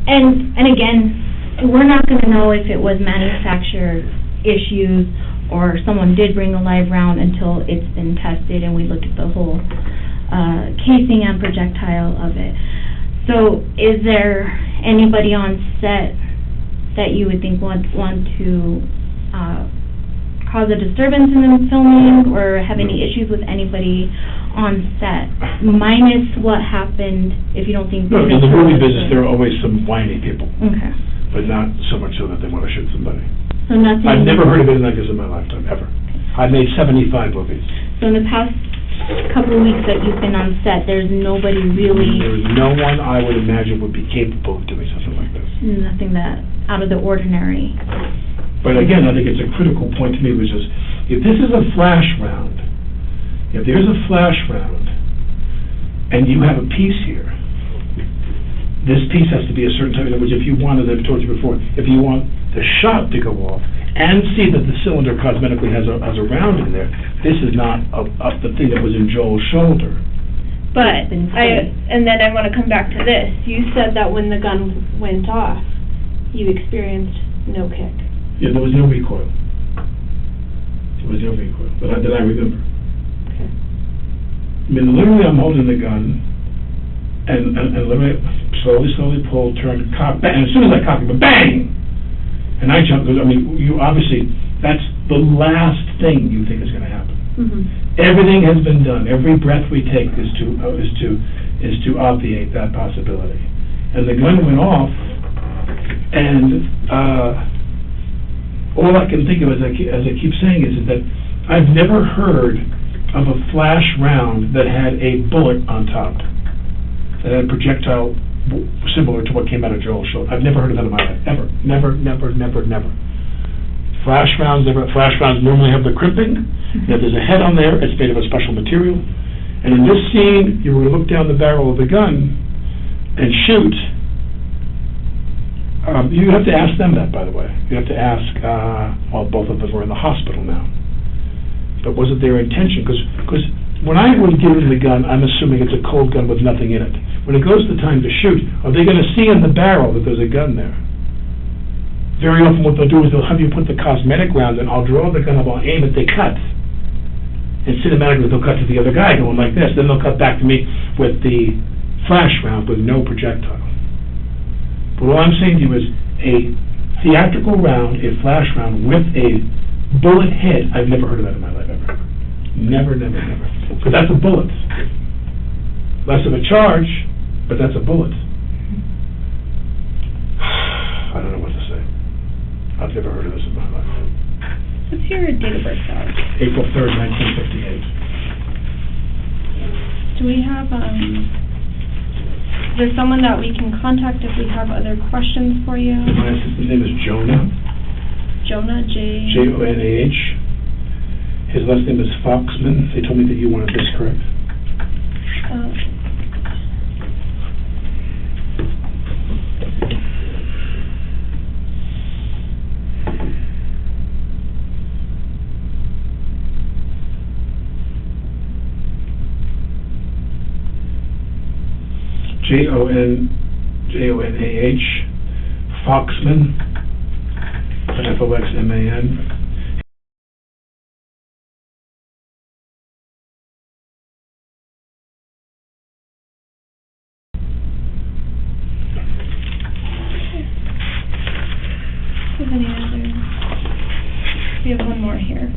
[SPEAKER 4] And again, we're not going to know if it was manufacturer issues or someone did bring a live round until it's been tested and we look at the whole casing and projectile of it. So is there anybody on set that you would think would want to cause a disturbance in the filming or have any issues with anybody on set, minus what happened, if you don't think...
[SPEAKER 1] No, in the movie business, there are always some whiny people.
[SPEAKER 4] Okay.
[SPEAKER 1] But not so much so that they want to shoot somebody.
[SPEAKER 4] So nothing...
[SPEAKER 1] I've never heard of anything like this in my lifetime, ever. I've made 75 movies.
[SPEAKER 4] So in the past couple of weeks that you've been on set, there's nobody really...
[SPEAKER 1] There's no one I would imagine would be capable of doing something like this.
[SPEAKER 4] Nothing that out of the ordinary.
[SPEAKER 1] But again, I think it's a critical point to me, which is, if this is a flash round, if there's a flash round, and you have a piece here, this piece has to be a certain type, in other words, if you wanted, I've told you before, if you want the shot to go off, and see that the cylinder cosmetically has a round in there, this is not the thing that was in Joel's shoulder.
[SPEAKER 5] But, and then I want to come back to this. You said that when the gun went off, you experienced no kick.
[SPEAKER 1] Yeah, there was no recoil. There was no recoil, that I remember.
[SPEAKER 5] Okay.
[SPEAKER 1] I mean, literally I'm holding the gun, and literally slowly pull, turn, cock, bang, and as soon as I cock it, bang! And I jump, because, I mean, you obviously, that's the last thing you think is going to happen. Everything has been done. Every breath we take is to obviate that possibility. And the gun went off, and all I can think of, as I keep saying, is that I've never heard of a flash round that had a bullet on top, that had a projectile similar to what came out of Joel's shoulder. I've never heard of that in my life, ever. Never. Flash rounds normally have the crimping. If there's a head on there, it's made of a special material. And in this scene, you were to look down the barrel of the gun and shoot. You have to ask them that, by the way. You have to ask, well, both of them are in the hospital now. But was it their intention? Because when I was given the gun, I'm assuming it's a cold gun with nothing in it. When it goes to time to shoot, are they going to see in the barrel that there's a gun there? Very often what they'll do is they'll have you put the cosmetic rounds in. I'll draw the gun up, I'll aim it, they cut. And cinematically they'll cut to the other guy going like this. Then they'll cut back to me with the flash round with no projectile. But all I'm saying to you is a theatrical round, a flash round with a bullet head. I've never heard of that in my life, ever. Never. But that's a bullet. Less of a charge, but that's a bullet. I don't know what to say. I've never heard of this in my life.
[SPEAKER 2] What's your date of birth, Alex?
[SPEAKER 1] April 3rd, 1958.
[SPEAKER 2] Do we have, is there someone that we can contact if we have other questions for you?
[SPEAKER 1] My assistant's name is Jonah.
[SPEAKER 2] Jonah,
[SPEAKER 1] Jonah. His last name is Foxman. They told me that you wanted this correct. Jonah, Foxman, Foxman.
[SPEAKER 2] We have one more here.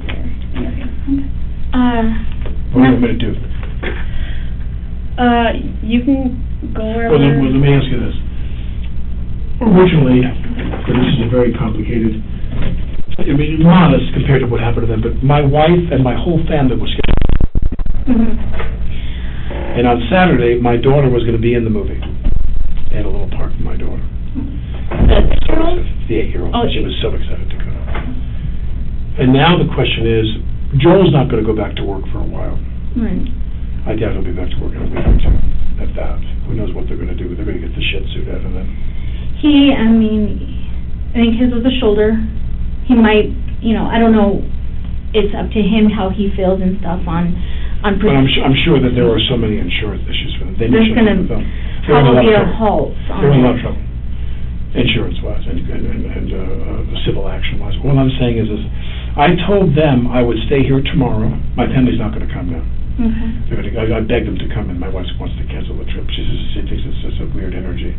[SPEAKER 1] What do you want me to do?
[SPEAKER 2] You can go wherever.
[SPEAKER 1] Well, let me ask you this. Originally, and this is a very complicated, modest compared to what happened to them, but my wife and my whole family was scared. And on Saturday, my daughter was going to be in the movie. They had a little part for my daughter.
[SPEAKER 2] The 8-year-old?
[SPEAKER 1] The 8-year-old.
[SPEAKER 2] Oh,
[SPEAKER 1] she was so excited to go. And now the question is, Joel's not going to go back to work for a while.
[SPEAKER 2] Right.
[SPEAKER 1] I doubt he'll be back to work in a week or two, at that. Who knows what they're going to do, but they're going to get the shit suit out of them.
[SPEAKER 4] I think his was a shoulder. He might, I don't know, it's up to him how he feels and stuff on
[SPEAKER 1] But I'm sure that there are so many insurance issues for them.
[SPEAKER 4] There's going to probably be a halt on
[SPEAKER 1] They're in a lot of trouble, insurance-wise and civil action-wise. All I'm saying is I told them I would stay here tomorrow. My family's not going to come now.
[SPEAKER 4] Okay.
[SPEAKER 1] I begged them to come, and my wife wants to cancel the trip. She thinks it's just a weird energy.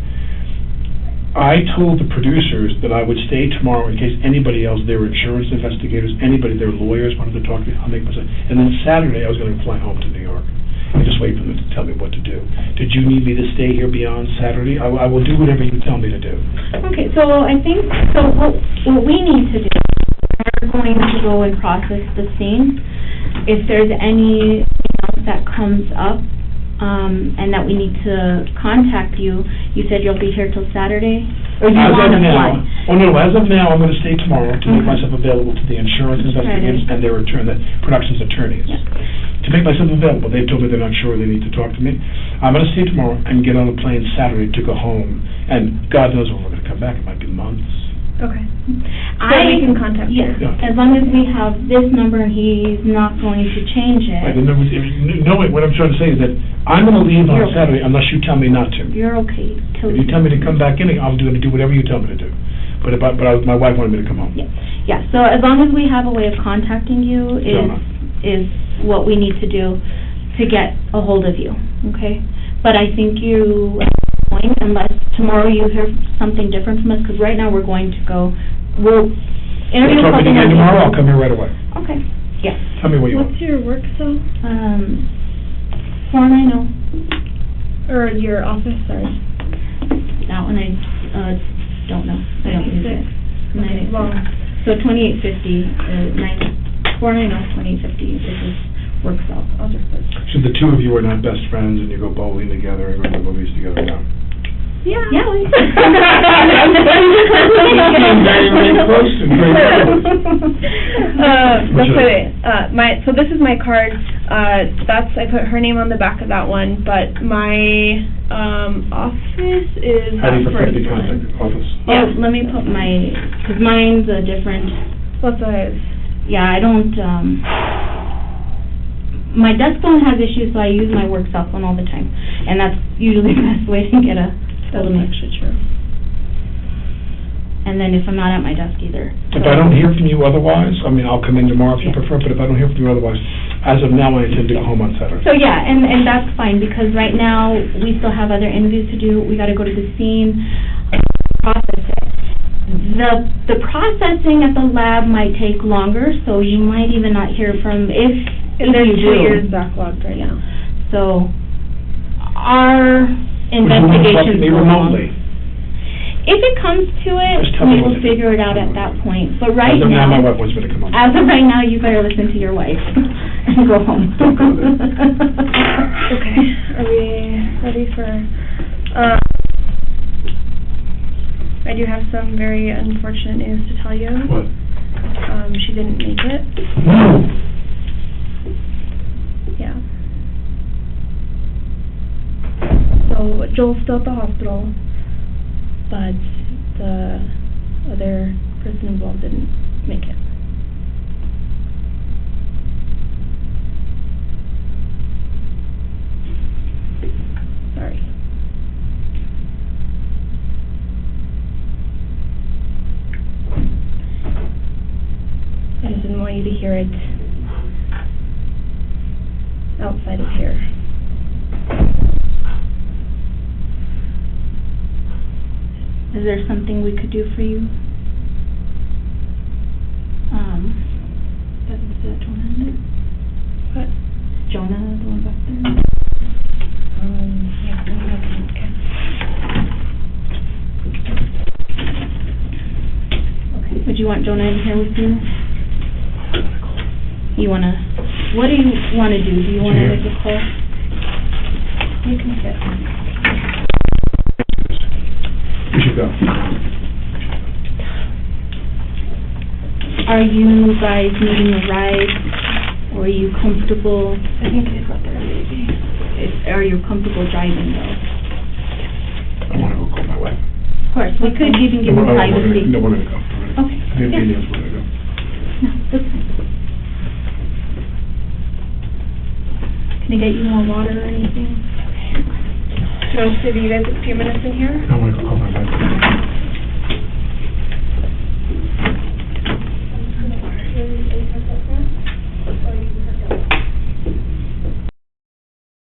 [SPEAKER 1] I told the producers that I would stay tomorrow in case anybody else, their insurance investigators, anybody, their lawyers wanted to talk to me. I'll make myself. And then Saturday, I was going to fly home to New York and just wait for them to tell me what to do. Did you need me to stay here beyond Saturday? I will do whatever you tell me to do.
[SPEAKER 4] Okay, so I think, what we need to do, we're going to go and process the scene. If there's anything else that comes up, and that we need to contact you, you said you'll be here till Saturday? Or you want to fly?
[SPEAKER 1] Oh, no, as of now, I'm going to stay tomorrow to make myself available to the insurance investigators and their production's attorneys.
[SPEAKER 4] Yeah.
[SPEAKER 1] To make myself available. They've told me they're not sure they need to talk to me. I'm going to stay tomorrow and get on a plane Saturday to go home. And God knows when we're going to come back. It might be months.
[SPEAKER 2] Okay. So we can contact you.
[SPEAKER 4] Yes, as long as we have this number and he's not going to change it.
[SPEAKER 1] Right, what I'm trying to say is that I'm going to leave on Saturday unless you tell me not to.
[SPEAKER 4] You're okay.
[SPEAKER 1] If you tell me to come back in, I'm going to do whatever you tell me to do. But my wife wanted me to come home.
[SPEAKER 4] Yeah, so as long as we have a way of contacting you is what we need to do to get a hold of you, okay? But I think unless tomorrow you hear something different from us, because right now we'll interview a couple more people.
[SPEAKER 1] Tomorrow, I'll come here right away.
[SPEAKER 4] Okay. Yes.
[SPEAKER 1] Tell me what you want.
[SPEAKER 2] What's your work cell?
[SPEAKER 4] 490.
[SPEAKER 2] Or your office, sorry?
[SPEAKER 4] That one I, don't know. I don't use it.
[SPEAKER 2] 96. Well,
[SPEAKER 4] So 2850, 490, 2850 is his work cell.
[SPEAKER 2] I'll just put.
[SPEAKER 1] So the two of you are not best friends and you go bowling together and go to movies together now?
[SPEAKER 2] Yeah.
[SPEAKER 4] Yeah, we
[SPEAKER 1] Very, very close and very
[SPEAKER 2] That's why, so this is my card, I put her name on the back of that one, but my, office is
[SPEAKER 1] How do you
[SPEAKER 2] that
[SPEAKER 1] prefer to
[SPEAKER 2] first
[SPEAKER 1] be
[SPEAKER 2] one.
[SPEAKER 1] contacted? Office?
[SPEAKER 4] Oh, let me put my, because mine's a different,
[SPEAKER 2] What's that?
[SPEAKER 4] yeah, I don't, my desk phone has issues, so I use my work cell phone all the time. And that's usually the best way to get a hold of me.
[SPEAKER 2] Actually true.
[SPEAKER 4] And then if I'm not at my desk either.
[SPEAKER 1] If I don't hear from you otherwise, I mean, I'll come in tomorrow if you prefer, but if I don't hear from you otherwise, as of now, I intend to go home on Saturday.
[SPEAKER 4] So, yeah, and that's fine, because right now, we still have other interviews to do. We gotta go to the scene, process it. The processing at the lab might take longer, so you might even not hear from, if
[SPEAKER 2] And there's
[SPEAKER 4] you
[SPEAKER 2] 2
[SPEAKER 4] do.
[SPEAKER 2] years backlogged right now.
[SPEAKER 4] So, our
[SPEAKER 1] Would you want to talk to
[SPEAKER 4] investigation's
[SPEAKER 1] me
[SPEAKER 4] going on.
[SPEAKER 1] remotely?
[SPEAKER 4] If it comes to it,
[SPEAKER 1] Just tell me
[SPEAKER 4] we
[SPEAKER 1] what
[SPEAKER 4] will
[SPEAKER 1] to do.
[SPEAKER 4] figure it out at that point. But right
[SPEAKER 1] As of now, my
[SPEAKER 4] now,
[SPEAKER 1] wife wants me to come home.
[SPEAKER 4] as of right now, you better listen to your wife and go home.
[SPEAKER 1] Don't go there.
[SPEAKER 2] Okay, are we ready for, I do have some very unfortunate news to tell you.
[SPEAKER 1] What?
[SPEAKER 2] She didn't make it.
[SPEAKER 1] No.
[SPEAKER 2] Yeah. So Joel's still at the hospital, but the other person involved didn't make it. Sorry. I just didn't want you to hear it outside of here.
[SPEAKER 4] Is there something we could do for you? Is that Jonah in there?
[SPEAKER 2] What?
[SPEAKER 4] Jonah, the one back there?
[SPEAKER 2] Yeah,
[SPEAKER 4] Okay. Would you want Jonah in here with you? You wanna, what do you wanna do? Do you wanna
[SPEAKER 1] Sure.
[SPEAKER 4] make a call?
[SPEAKER 2] you can sit.
[SPEAKER 1] You should go.
[SPEAKER 4] Are you guys needing a ride, or are you comfortable?
[SPEAKER 2] I think they've got their baby.
[SPEAKER 4] Are you comfortable driving though?
[SPEAKER 1] I want to go call my wife.
[SPEAKER 4] Of course, we could even give you privacy.
[SPEAKER 1] No, we're going to go. We're gonna-
[SPEAKER 4] Okay,
[SPEAKER 1] The
[SPEAKER 4] yeah.
[SPEAKER 1] Indians, we're going to go.
[SPEAKER 4] No, that's fine. Can I get you more water or anything?
[SPEAKER 2] Do you want to give you guys a few minutes in here?
[SPEAKER 1] I want to go call my wife.